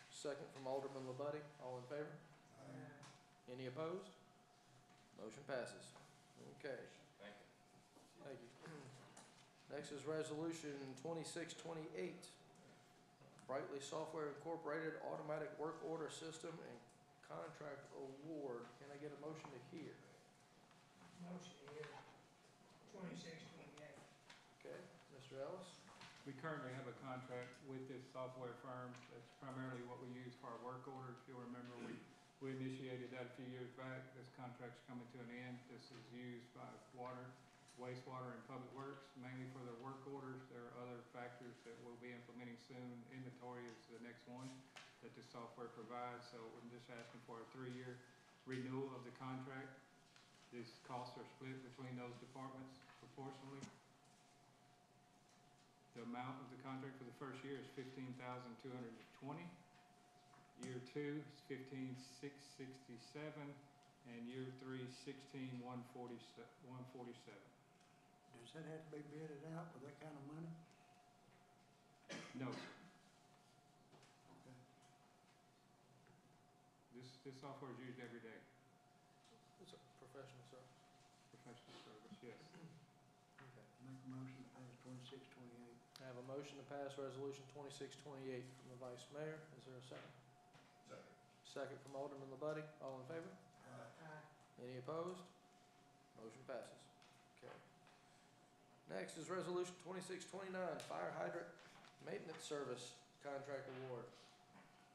Second from Alderman LaBuddy. All in favor? Any opposed? Motion passes. Okay. Thank you. Next is resolution 2628. Brightly Software Incorporated Automatic Work Order System and Contract Award. Can I get a motion to hear? Motion here, 2628. Okay, Mr. Ellis? We currently have a contract with this software firm. That's primarily what we use for our work orders. If you'll remember, we initiated that a few years back. This contract's coming to an end. This is used by water, wastewater, and public works, mainly for their work orders. There are other factors that we'll be implementing soon. Inventory is the next one that this software provides. So we're just asking for a 3-year renewal of the contract. These costs are split between those departments proportionally. The amount of the contract for the first year is $15,220. Year 2 is $15,667, and year 3 $16,147. Does that have to be bidded out for that kind of money? No, sir. Okay. This software is used every day. It's a professional service. Professional service, yes. Okay. Make a motion to pass 2628. I have a motion to pass resolution 2628 from the Vice Mayor. Is there a second? Second. Second from Alderman LaBuddy. All in favor? Any opposed? Motion passes. Okay. Next is resolution 2629, Fire Hydrant Maintenance Service Contract Award.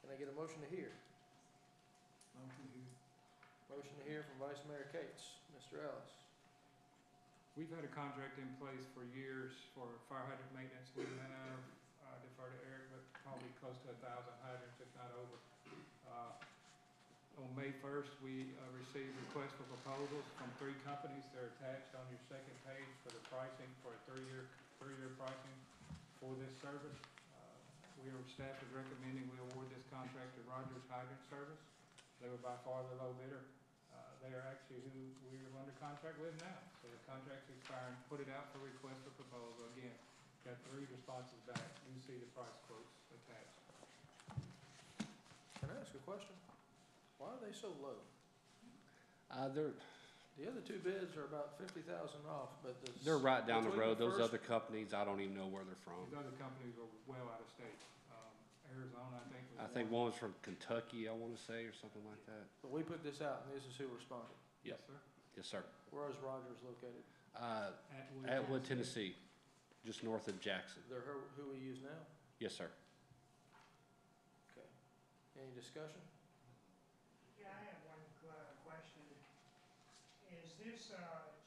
Can I get a motion to hear? Motion to hear. Motion to hear from Vice Mayor Cates. Mr. Ellis? We've had a contract in place for years for fire hydrant maintenance. We have, defer to Eric, but probably close to 1,000 hydrants, if not over. On May 1st, we received requests for proposals from 3 companies. They're attached on your second page for the pricing, for a 3-year pricing for this service. Staff is recommending we award this contract to Rogers Hydrant Service. They were by far the low bidder. They are actually who we are under contract with now. So the contract's expiring, put it out for request for proposal. Again, got 3 responses back. You see the price quotes attached. Can I ask a question? Why are they so low? They're The other 2 bids are about 50,000 off, but they're right down the between road. Those first- other companies, I don't even know where they're from. These other companies are well out of state. Arizona, I think. I think one was from Kentucky, I want to say, or something like that. But we put this out, and this is who responded. Yep. Yes, sir. Yes, sir. Where is Rogers located? Atwood, Tennessee, just north of Jackson. They're who we use now? Yes, sir. Okay. Any discussion? Yeah, I have one question. Is this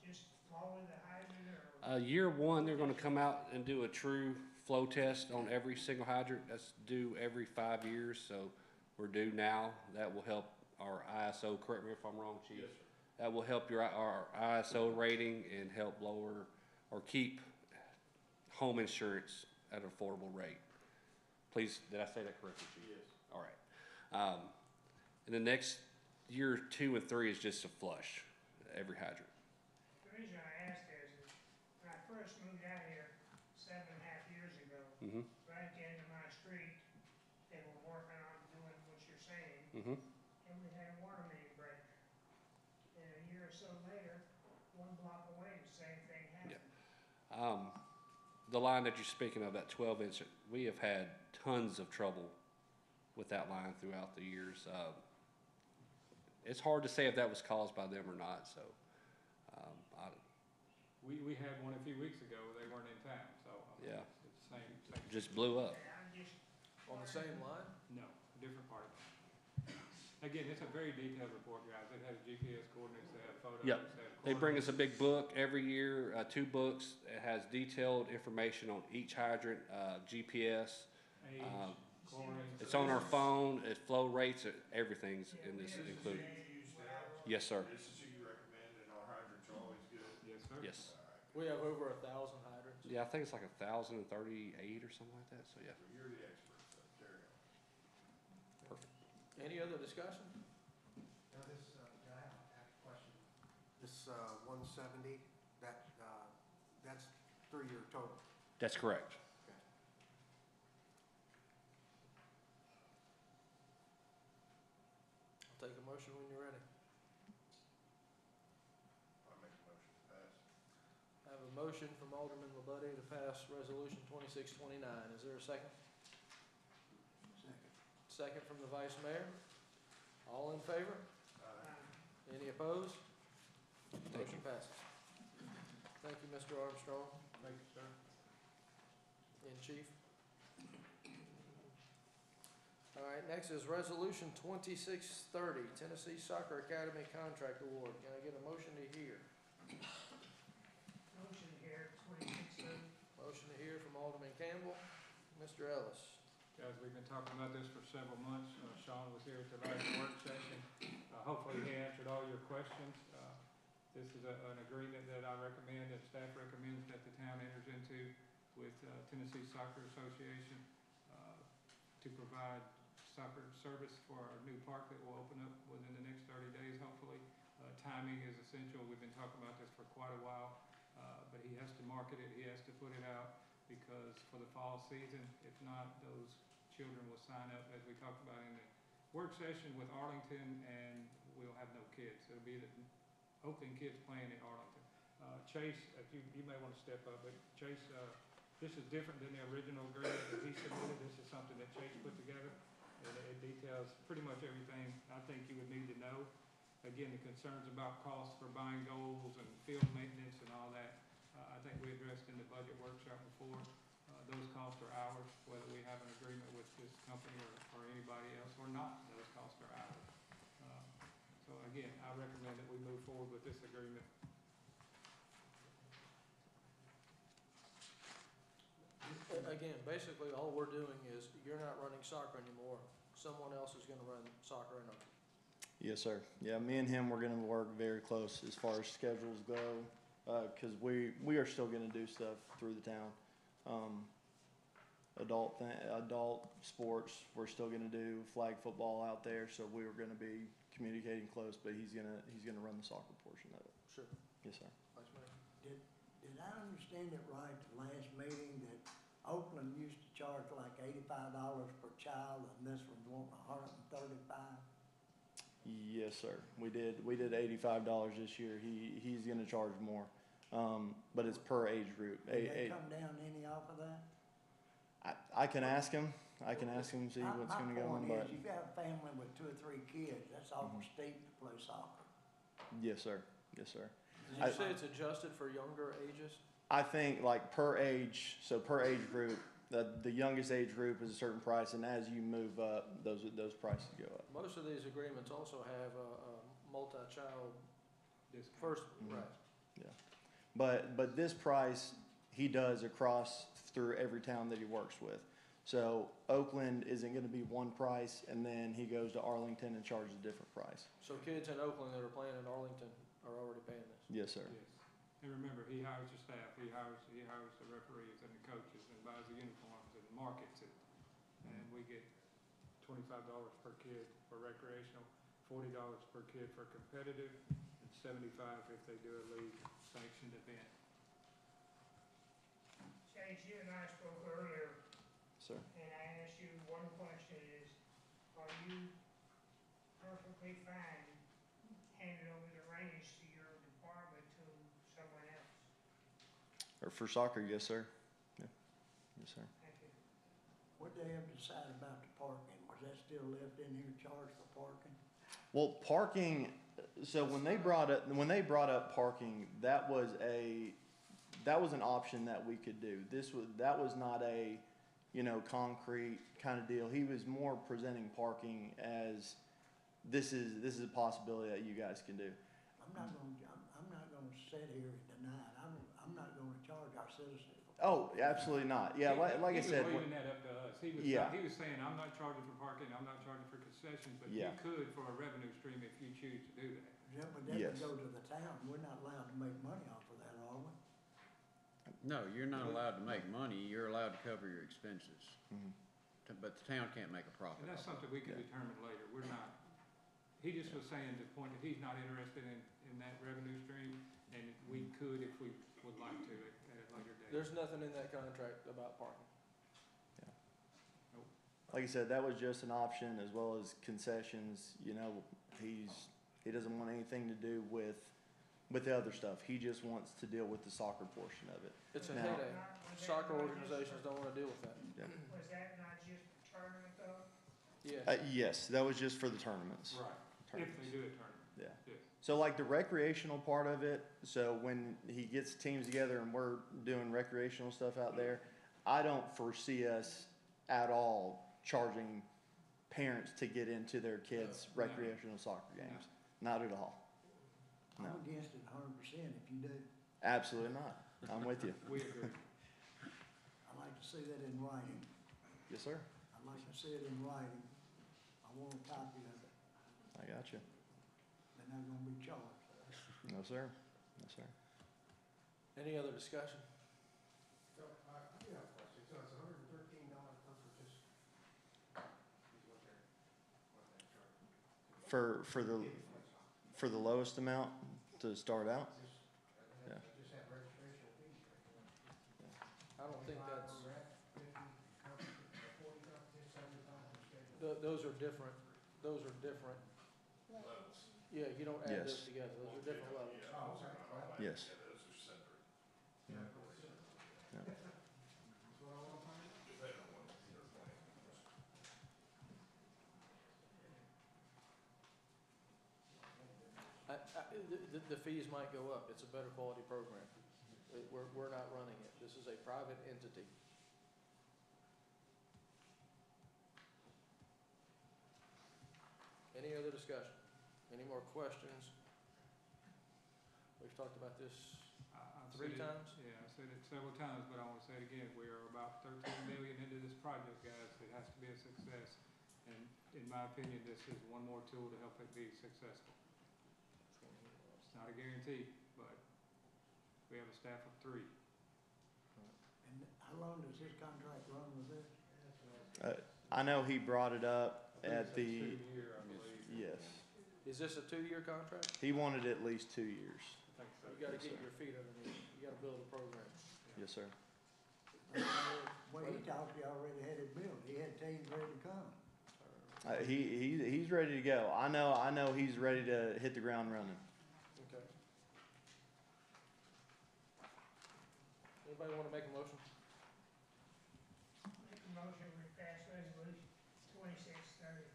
just flowing the hydrant or? Year 1, they're going to come out and do a true flow test on every single hydrant. That's due every 5 years, so we're due now. That will help our ISO, correct me if I'm wrong, Chief. Yes, sir. That will help our ISO rating and help lower or keep home insurance at an affordable rate. Please, did I say that correctly, Chief? Yes. All right. And the next year 2 and 3 is just a flush, every hydrant. The reason I ask is that when I first moved out here 7.5 years ago, Mm-hmm. right at the end of my street, they were working on doing what you're saying, Mm-hmm. and we had a water main break. And a year or so later, 1 block away, the same thing happened. The line that you're speaking of, that 12-inch, we have had tons of trouble with that line throughout the years. It's hard to say if that was caused by them or not, so, We had one a few weeks ago. They weren't in town, so. I mean, Yeah. It's the same. just blew up. Okay, I'm just On the same line? No, different part of it. Again, it's a very detailed report, guys. It has GPS coordinates, they have photos. Yep. They have They bring us a coordinates. big book every year, 2 books. It has detailed information on each hydrant, GPS. Age, chlorine. It's on our phone, it flow rates, everything's in this included. Yes, sir. This is who you recommend, and our hydrants are always good. Yes, sir. Yes. We have over 1,000 hydrants. Yeah, I think it's like 1,038 or something like that, so yeah. So you're the expert, so carry on. Perfect. Any other discussion? Now this, I have a question. This, 170, that's 3-year total. That's correct. Okay. I'll take a motion when you're ready. I make a motion to pass. I have a motion from Alderman LaBuddy to pass Resolution 2629. Is there a second? Second. Second from the Vice Mayor. All in favor? Any opposed? Motion passes. Thank you, Mr. Armstrong. Thank you, sir. And Chief. All right, next is Resolution 2630, Tennessee Soccer Academy Contract Award. Can I get a motion to hear? Motion here, 2630. Motion to hear from Alderman Campbell. Mr. Ellis. Guys, we've been talking about this for several months. Sean was here at the last work session. Hopefully he answered all your questions. This is an agreement that I recommend, that staff recommends that the town enters into with Tennessee Soccer Association to provide soccer service for our new park that will open up within the next 30 days, hopefully. Timing is essential. We've been talking about this for quite a while, but he has to market it, he has to put it out, because for the fall season, if not, those children will sign up, as we talked about in the work session with Arlington, and we'll have no kids. It'll be the Oakland kids playing in Arlington. Chase, if you may want to step up, but Chase, this is different than the original agreement that he submitted. This is something that Chase put together, and it details pretty much everything I think you would need to know. Again, the concerns about costs for buying goals and field maintenance and all that, I think we addressed in the budget workshop before. Those costs are ours, whether we have an agreement with this company or anybody else or not, those costs are ours. So again, I recommend that we move forward with this agreement. Again, basically, all we're doing is, you're not running soccer anymore. Someone else is gonna run soccer in Oakland. Yes, sir. Yeah, me and him, we're gonna work very close as far as schedules go, cause we are still gonna do stuff through the town. Adult sports, we're still gonna do flag football out there, so we were gonna be communicating close, but he's gonna run the soccer portion of it. Sure. Yes, sir. Vice Mayor. Did I understand it right at the last meeting that Oakland used to charge like $85 per child and this one's wanting $135? Yes, sir. We did $85 this year. He's gonna charge more, but it's per age group. Did they come down any off of that? I can ask him. I can ask him, see what's gonna go on, My but point is, you've got a family with 2 or 3 kids, that's awful steep to play soccer. yes, sir. Yes, sir. Did you say it's adjusted for younger ages? I think like per age, so per age group, the youngest age group is a certain price, and as you move up, those prices go up. Most of these agreements also have a multi-child Discount. first, Mhm. right. Yeah, but this price he does across through every town that he works with. So Oakland isn't going to be one price, and then he goes to Arlington and charges a different price. So kids in Oakland that are playing in Arlington are already paying this? Yes, sir. Yes. And remember, he hires the staff, he hires the referees and the coaches and buys the uniforms and markets it. And we get $25 per kid for recreational, $40 per kid for competitive, and $75 if they do a league sanctioned event. Chase, you and I spoke earlier, Sir. and I asked you one question is, are you perfectly fine handing over the reins to your department to someone else? Or for soccer, yes, sir. Yeah. Yes, sir. Thank you. What they have decided about the parking, was that still left in here, charge for parking? Well, parking. So when they brought up parking, that was an option that we could do. That was not a, concrete kind of deal. He was more presenting parking as this is a possibility that you guys can do. I'm not gonna sit here and deny it, I'm not gonna charge our citizens for. Oh, absolutely not. Yeah, like I said. He was leaving that up to us. He was saying, I'm not charging for parking, I'm not charging for concessions, but you Yeah. could for a revenue stream if you choose to do that. Yeah, but that Yes. would go to the town, we're not allowed to make money off of that, are we? No, you're not allowed to make money, you're allowed to cover your expenses. Mhm. but the town can't make a profit. And that's off of something it. we can Yeah. determine later. We're not, he just was saying the point that he's not interested in that revenue stream, and we could if we would like to at a later date. There's nothing in that contract about parking. Like I said, that was just an option as well as concessions, you know, he doesn't want anything to do with the other stuff. He just wants to deal with the soccer portion of it. It's a Now- headache. Was that Soccer not organizations just don't wanna deal with that. for- Was that not just for tournament though? Yes. Yes, that was just for the tournaments. Right, if they do a tournament. Yeah. Yes. So like the recreational part of it, so when he gets teams together and we're doing recreational stuff out there, I don't foresee us at all charging parents to get into their kids' No. recreational soccer games. Not at all. I'm No, against it 100% if you do. absolutely not. I'm with you. We agree. I'd like to see that in writing. Yes, sir. I'd like to see it in writing. I want a copy of it. I got you. They're not gonna be charged. No, sir. No, sir. Any other discussion? So, I do have a question. So it's $113 per participant. Is what they're charging. For the lowest amount to start out? Yeah. Just have registration fees. I don't think that's, 40 competitions, 75 scheduled. those are different, those are different. Yeah, you don't add those Yes. together, those are different levels. Oh, okay. Well, Yes. that's what I want to find out. The fees might go up, it's a better quality program. We're not running it, this is a private entity. Any other discussion? Any more questions? We've talked about this I've three said it- times. Yeah, I've said it several times, but I want to say it again. We are about 13 million into this project, guys. It has to be a success. And in my opinion, this is one more tool to help it be successful. It's not a guarantee, but we have a staff of 3. And how long does this contract run with this? I know he brought it up I think at it's a the, 2-year, I believe. yes. Is this a 2-year contract? He wanted at least 2 years. I think so. You gotta Yes, get sir. your feet underneath, you gotta build a program. Yes, sir. When he talked, he already had it built. He had teams ready to come. He's ready to go. I know he's ready to hit the ground running. Okay. Anybody wanna make a motion? Make a motion we pass resolution 2630.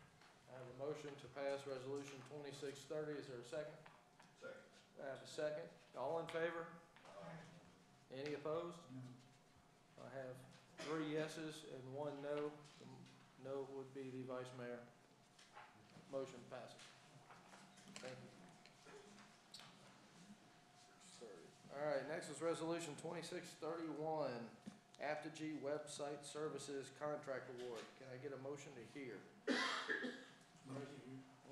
I have a motion to pass resolution 2630, is there a second? Second. I have a second, all in favor? Any opposed? I have 3 yeses and 1 no. The no would be the vice mayor. Motion passes. Thank you. All right, next is resolution 2631, Apogee Website Services Contract Award. Can I get a motion to hear?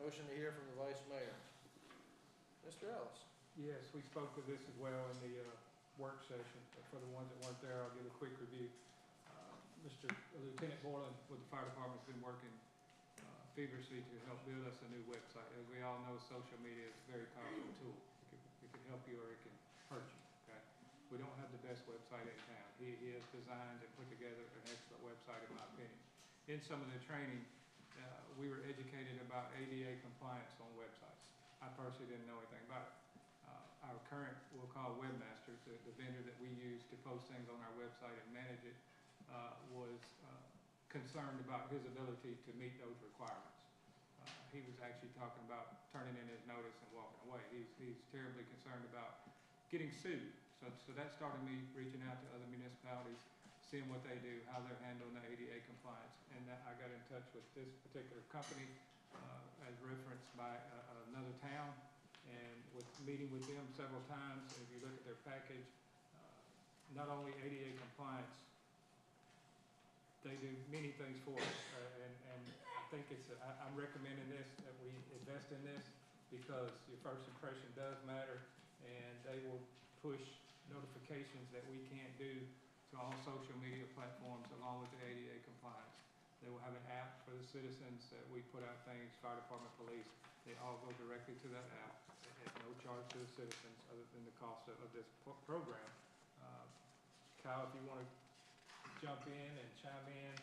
Motion to hear from the vice mayor. Mr. Ellis? Yes, we spoke of this as well in the work session. But for the ones that weren't there, I'll give a quick review. Mr. Lieutenant Borland with the fire department's been working feverishly to help build us a new website. As we all know, social media is a very powerful tool. It can help you or it can hurt you, okay? We don't have the best website in town. He has designed and put together an excellent website, in my opinion. In some of the training, we were educated about ADA compliance on websites. I personally didn't know anything about it. Our current, we'll call webmasters, the vendor that we use to post things on our website and manage it, was concerned about his ability to meet those requirements. He was actually talking about turning in his notice and walking away. He's terribly concerned about getting sued. So that started me reaching out to other municipalities, seeing what they do, how they're handling the ADA compliance. And I got in touch with this particular company, as referenced by another town, and with meeting with them several times. If you look at their package, not only ADA compliance, they do many things for us, and I think I'm recommending this, that we invest in this, because your first impression does matter, and they will push notifications that we can't do to all social media platforms along with the ADA compliance. They will have an app for the citizens that we put out things, fire department, police. They all go directly to that app at no charge to the citizens other than the cost of this program. Kyle, if you want to jump in and chime in,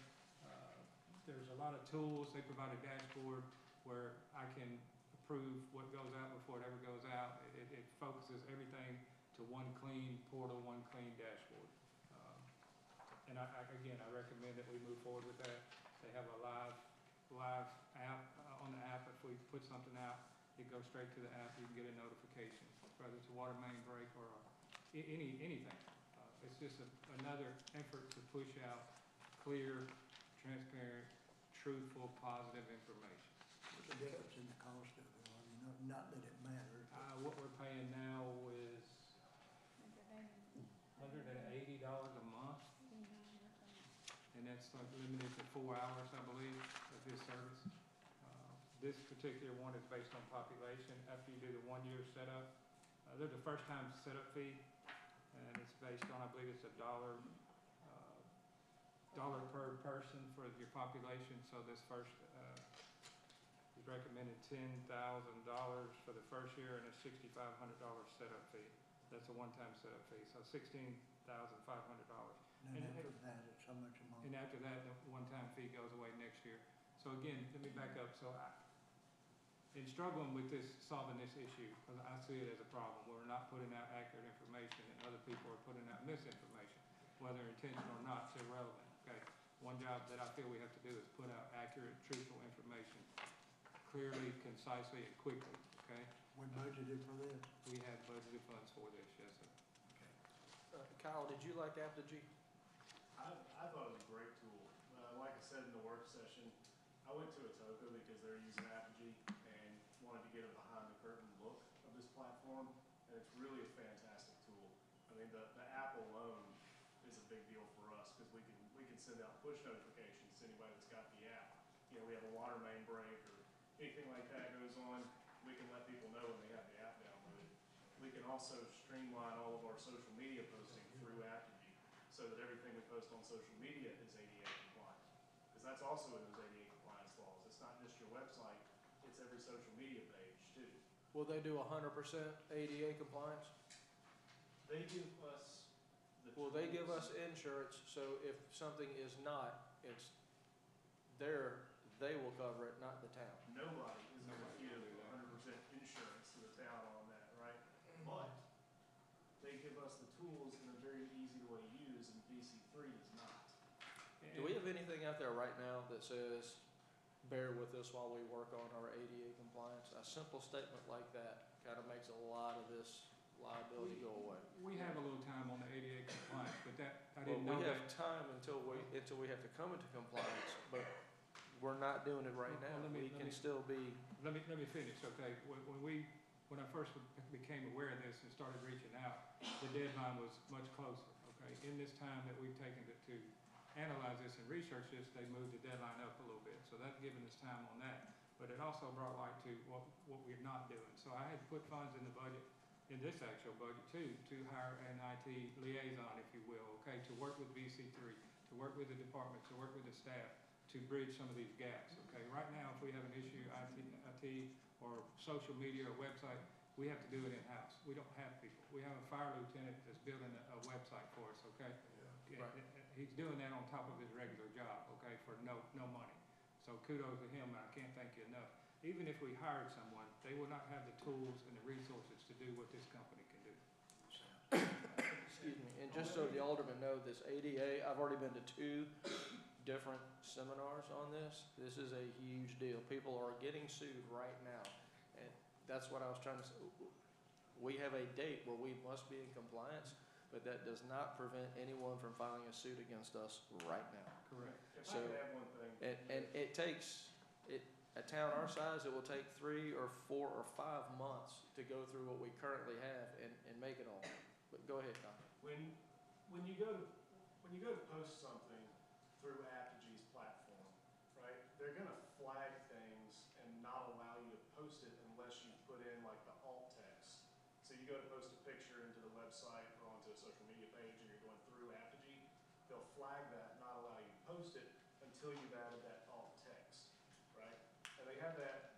there's a lot of tools. They provide a dashboard where I can approve what goes out before it ever goes out. It focuses everything to one clean portal, one clean dashboard. And again, I recommend that we move forward with that. They have a live app, on the app, if we put something out, it goes straight to the app, you can get a notification, whether it's a water main break or anything. It's just another effort to push out clear, transparent, truthful, positive information. What's the difference in the cost of it? I mean, not that it matters. What we're paying now is $180 a month, and that's like limited to 4 hours, I believe, of his service. This particular one is based on population. After you do the 1 year setup, there's a first time setup fee, and it's based on, I believe it's $1 per person for your population. So this first, is recommended $10,000 for the first year and a $6,500 setup fee. That's a one-time setup fee, so $16,500. And then after that, it's how much a month? And after that, the one-time fee goes away next year. So again, let me back up. So in struggling with this, solving this issue, because I see it as a problem, we're not putting out accurate information and other people are putting out misinformation, whether intentional or not, it's irrelevant, okay? One job that I feel we have to do is put out accurate, truthful information, clearly, concisely, and quickly, okay? We budgeted for this? We have budgeted funds for this, yes, sir. Kyle, did you like Apogee? I thought it was a great tool. Like I said in the work session, I went to Atoka because they're using Apogee and wanted to get a behind the curtain look of this platform, and it's really a fantastic tool. I mean, the app alone is a big deal for us because we can send out push notifications to anybody that's got the app. You know, we have a water main break or anything like that goes on, we can let people know when they have the app downloaded. We can also streamline all of our social media posting through Apogee so that everything we post on social media is ADA compliant. Because that's also in those ADA compliance laws. It's not just your website, it's every social media page too. Will they do 100% ADA compliance? They give us Will they give us insurance, so if something is not, they will cover it, not the town? Nobody is going to give 100% insurance to the town on that, right? But they give us the tools in a very easy way to use, and VC3 does not. Do we have anything out there right now that says, bear with us while we work on our ADA compliance? A simple statement like that kind of makes a lot of this liability go away. We have a little time on the ADA compliance, but I Well, didn't know we that. have time until we have to come into compliance, but we're not doing it right Well, now. let me- We can still be, Let me finish, okay? When I first became aware of this and started reaching out, the deadline was much closer, okay? In this time that we've taken to analyze this and research this, they moved the deadline up a little bit. So that's given us time on that. But it also brought light to what we're not doing. So I had to put funds in the budget, in this actual budget too, to hire an IT liaison, if you will, okay? To work with VC3, to work with the department, to work with the staff, to bridge some of these gaps, okay? Right now, if we have an issue, IT or social media or website, we have to do it in-house. We don't have people. We have a fire lieutenant that's building a website for us, okay? Right. He's doing that on top of his regular job, okay, for no money. So kudos to him, and I can't thank you enough. Even if we hired someone, they will not have the tools and the resources to do what this company can do. excuse me, and just so the aldermen know, this ADA, I've already been to 2 different seminars on this. This is a huge deal. People are getting sued right now. And that's what I was trying to say. We have a date where we must be in compliance, but that does not prevent anyone from filing a suit against us right now. Correct. If So- I could add one thing. And it takes, a town our size, it will take 3 or 4 or 5 months to go through what we currently have and make it all. But go ahead, Don. When you go to post something through Apogee's platform, right? They're gonna flag things and not allow you to post it unless you put in like the alt text. So you go to post a picture into the website or onto a social media page and you're going through Apogee, they'll flag that, not allow you to post it until until you've added that alt text, right? And they have that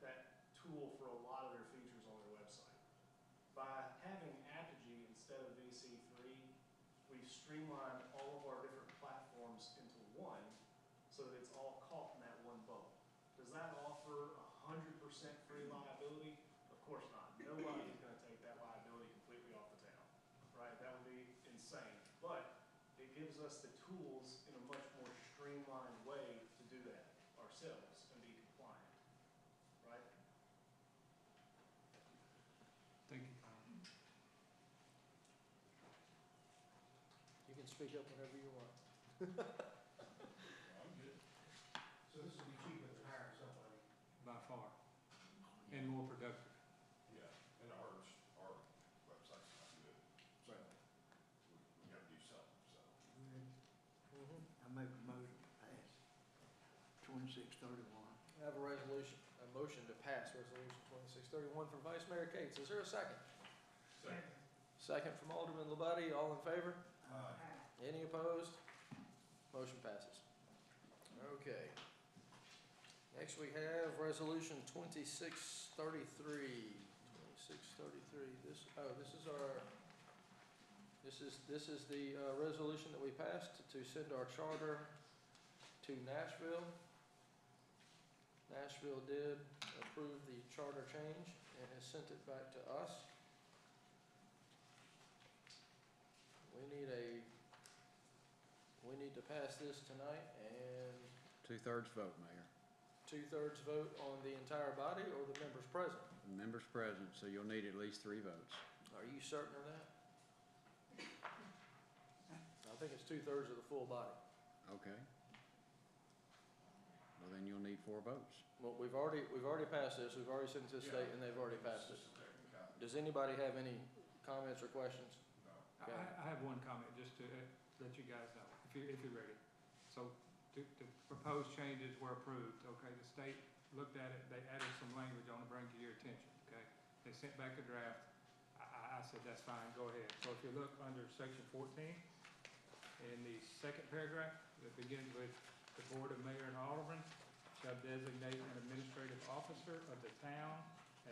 tool for a lot of their features on their website. By having Apogee instead of VC3, we've streamlined all of our different platforms into one so that it's all caught in that one bubble. Does that offer 100% free liability? Of course not. Nobody's going to take that liability completely off the town, right? That would be insane. But it gives us the tools in a much more streamlined way to do that ourselves and be compliant, right? Thank you. You can speak up whenever you want. I'm good. So this will be cheaper than hiring somebody. By far, and more productive. Yeah, and our website's not good. Right. We gotta do something, so. I make a motion to pass 2631. I have a resolution, a motion to pass resolution 2631 from Vice Mayor Cates. Is there a second? Second. Second from Alderman Labuddy. All in favor? Aye. Any opposed? Motion passes. Okay. Next, we have resolution 2633. 2633. This is the resolution that we passed to send our charter to Nashville. Nashville did approve the charter change and has sent it back to us. We need to pass this tonight and 2/3 vote, Mayor. 2/3 vote on the entire body or the members present? The members present, so you'll need at least 3 votes. Are you certain of that? I think it's 2/3 of the full body. Okay. Well, then you'll need 4 votes. Well, we've already passed this, we've already sent it to the state and they've already passed it. Does anybody have any comments or questions? I have one comment, just to let you guys know, if you're ready. So, the proposed changes were approved, okay? The state looked at it, they added some language on to bring to your attention, okay? They sent back a draft. I said, that's fine, go ahead. So if you look under section 14, in the second paragraph, that begins with the Board of Mayor and Aldermen shall designate an administrative officer of the town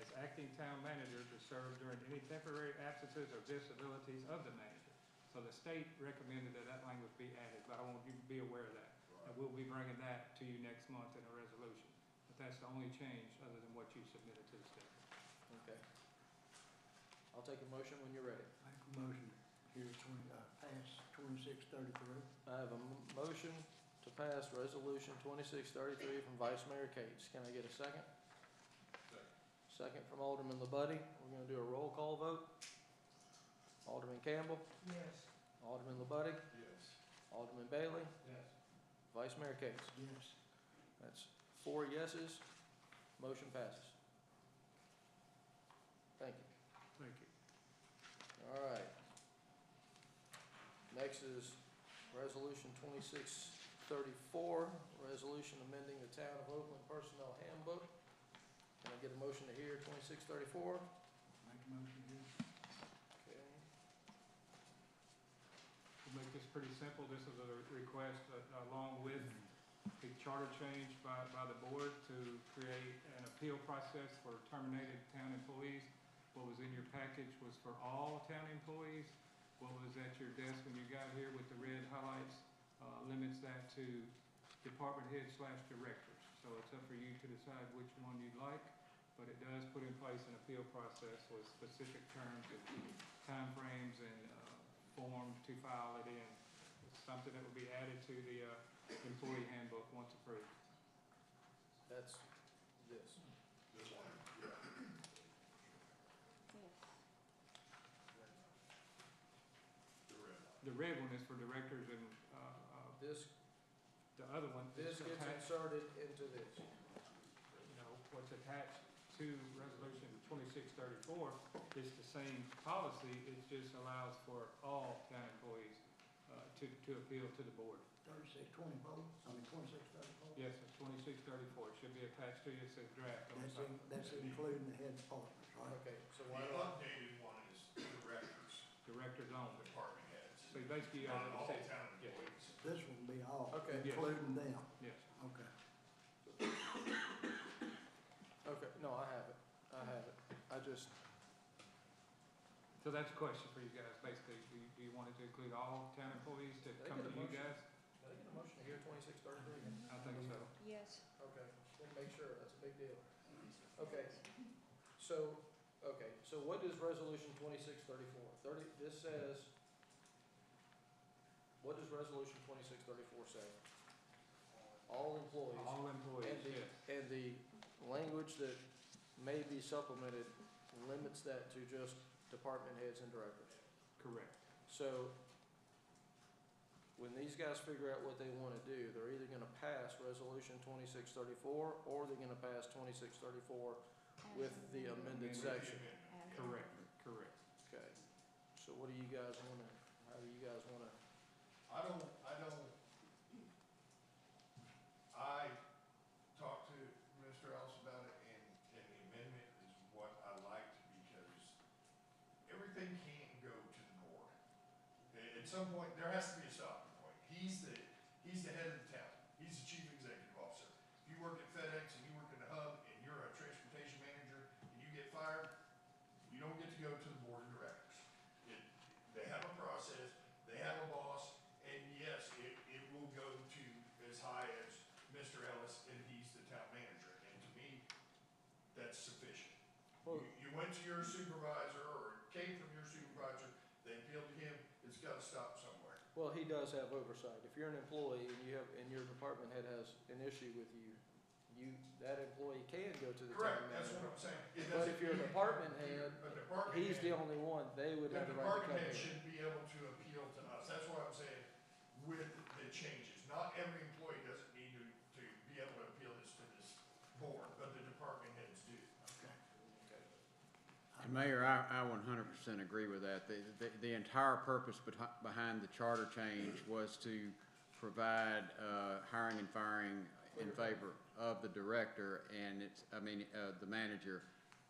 as acting town manager to serve during any temporary absences or disabilities of the manager. So the state recommended that that language be added, but I want you to be aware of that. And we'll be bringing that to you next month in a resolution. But that's the only change other than what you submitted to the state. Okay. I'll take a motion when you're ready. Make a motion pass 2633. I have a motion to pass resolution 2633 from Vice Mayor Cates. Can I get a second? Second from Alderman Labuddy. We're gonna do a roll call vote. Alderman Campbell, Yes. Alderman Labuddy, Yes. Alderman Bailey, Yes. Vice Mayor Cates. Yes. That's 4 yeses. Motion passes. Thank you. Thank you. All right. Next is resolution 2634, resolution amending the Town of Oakland Personnel Handbook. Can I get a motion to hear 2634? Make a motion here. Okay. To make this pretty simple, this is a request along with the charter change by the board to create an appeal process for terminated town employees. What was in your package was for all town employees. What was at your desk when you got here with the red highlights limits that to department heads / directors. So it's up for you to decide which one you'd like, but it does put in place an appeal process with specific terms and timeframes and forms to file it in. It's something that will be added to the employee handbook once approved. That's this. This one, yeah. Yes. The red line. The red one is for directors and This, the other one is this gets attached. inserted into this. You know, what's attached to resolution 2634 is the same policy, it just allows for all town employees to appeal to the board. 2624, 2634. Yes, it's 2634, it should be attached to you, it says draft on the side. That's including the head departments, right? Okay, so The why don't, updated one is directors, Directors only. department heads, So basically, not all says, town yes, employees. This one will be all, Okay. Yes. including them. yes. No, I have it. I just, So that's a question for you guys, basically, do you want it to include all town employees to They come get to a you motion. guys? did I get a motion to hear 2633? I think so. Yes. Okay, then make sure, that's a big deal. Okay, so what does resolution 2634? This says, what does resolution 2634 say? All employees. All employees, And the, yes. and the language that may be supplemented limits that to just department heads and directors. Correct. So, when these guys figure out what they wanna do, they're either gonna pass resolution 2634, or they're gonna pass 2634 with the amended section. Correct, correct. Okay, so what do you guys wanna, how do you guys wanna? I talked to Mr. Ellis about it, and the amendment is what I liked, because everything can't go to the board. At some point, there has to be a stopping point. He's the head of the town. He's the chief executive officer. If you work at FedEx and you work in the hub and you're a transportation manager and you get fired, you don't get to go to the board of directors. They have a process, they have a boss, and yes, it will go to as high as Mr. Ellis, and he's the town manager. And to me, that's sufficient. You went to your supervisor, or came from your supervisor, they appealed to him, it's gotta stop somewhere. Well, he does have oversight. If you're an employee and you have, and your department head has an issue with you, that employee can go to the town Correct, manager. that's what I'm saying. But if you're a department head, A department he's the head- only one, they would The have the right to come department head in. should be able to appeal to us, that's what I'm saying, with the changes. Not every employee doesn't need to be able to appeal this to this board, but the department heads do. And Mayor, I 100% agree with that. The entire purpose behind the charter change was to provide hiring and firing in favor of the director and the manager,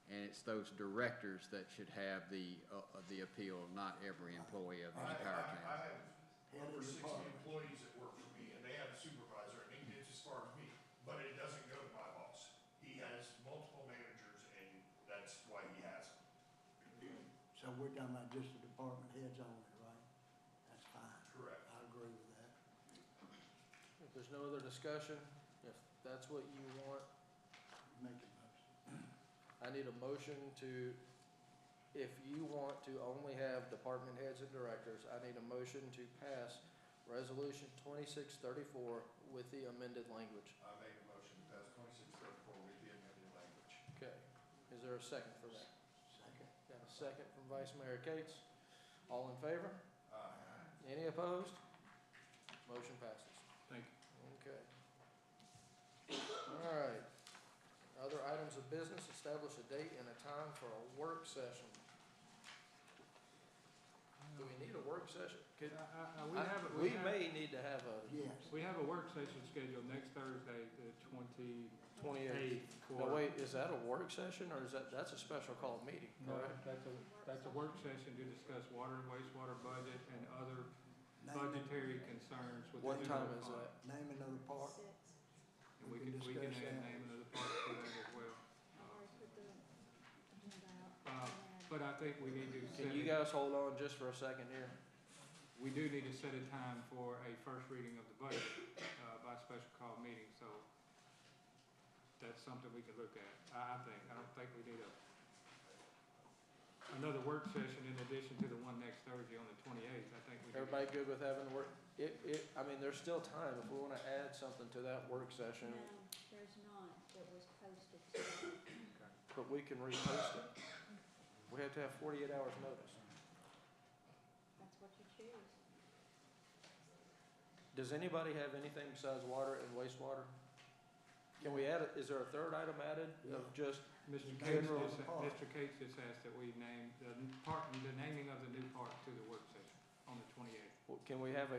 and it's those directors that should have the appeal, not every employee of the entire town. I have over 60 employees that work for me, and they have a supervisor, and he gets as far as me, but it doesn't go to my boss. He has multiple managers, and that's why he has them. So we're talking about just the department heads only, right? That's fine. Correct. I agree with that. If there's no other discussion, if that's what you want, Make a motion. I need a motion to, if you want to only have department heads and directors, I need a motion to pass resolution 2634 with the amended language. I make a motion to pass 2634 with the amended language. Okay, is there a second for that? Second. Got a second from Vice Mayor Cates. All in favor? Aye. Any opposed? Motion passes. Thank you. Okay. All right. Other items of business, establish a date and a time for a work session. Do we need a work session? We may need to have a Yes. We have a work session scheduled next Thursday, the 28th. 28th. No, wait, is that a work session or is that's a special called meeting? No, correct? that's a work session to discuss water and wastewater budget and other Name budgetary concerns with the What time general is fund. that? Name another part. 6. And we We can can discuss add that. name another part for that as well. I already put the agenda Uh, out. But I think we need to Can set, you guys hold on just for a second here? we do need to set a time for a first reading of the budget by special call meeting, so that's something we can look at, I think. I don't think we need another work session in addition to the one next Thursday on the 28th. I think we can. Everybody good with having work? I mean, there's still time if we want to add something to that work session, No, there's not. It was posted today. but we can repost it. We have to have 48 hours notice. That's what you choose. Does anybody have anything besides water and wastewater? Can we add it, is there a third item added of just, Mr. General park. Cates just asked that we name the naming of the new park to the work session on the 28th. can we have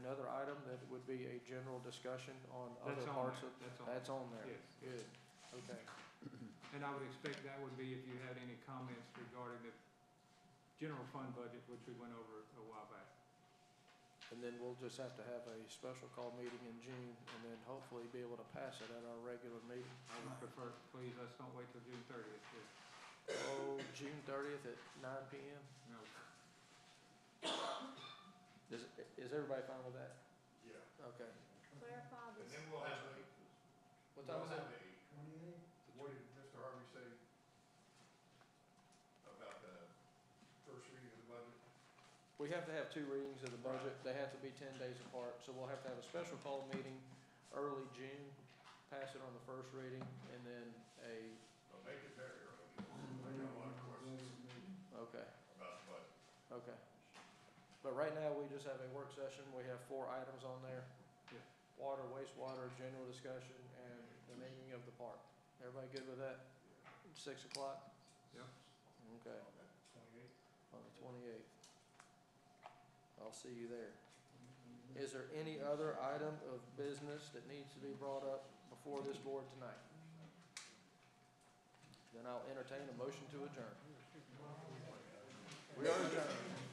another item that would be a general discussion on other That's on parts there. of? That's on there. That's on there? Yes. Good, okay. And I would expect that would be if you had any comments regarding the general fund budget, which we went over a while back. And then we'll just have to have a special call meeting in June, and then hopefully be able to pass it at our regular meeting. I would prefer, please, let's don't wait till June 30th. Oh, June 30th at 9 PM? No, Is everybody fine with that? Yeah. Okay. Clarify this. we'll have a, What time is it? what did Mr. Harvey say about the first reading of the budget? We have to have 2 readings of the budget. They have to be 10 days apart, so we'll have to have a special call meeting early June, pass it on the first reading, and then a, Well, make it very early. I got a lot of questions okay, about the budget. okay. But right now, we just have a work session. We have 4 items on there. Yeah. Water, wastewater, general discussion, and the naming of the park. Everybody good with that? 6 o'clock? Yep. Okay, On that 28th? on the 28th. I'll see you there. Is there any other item of business that needs to be brought up before this board tonight? Then I'll entertain a motion to adjourn. We are adjourned.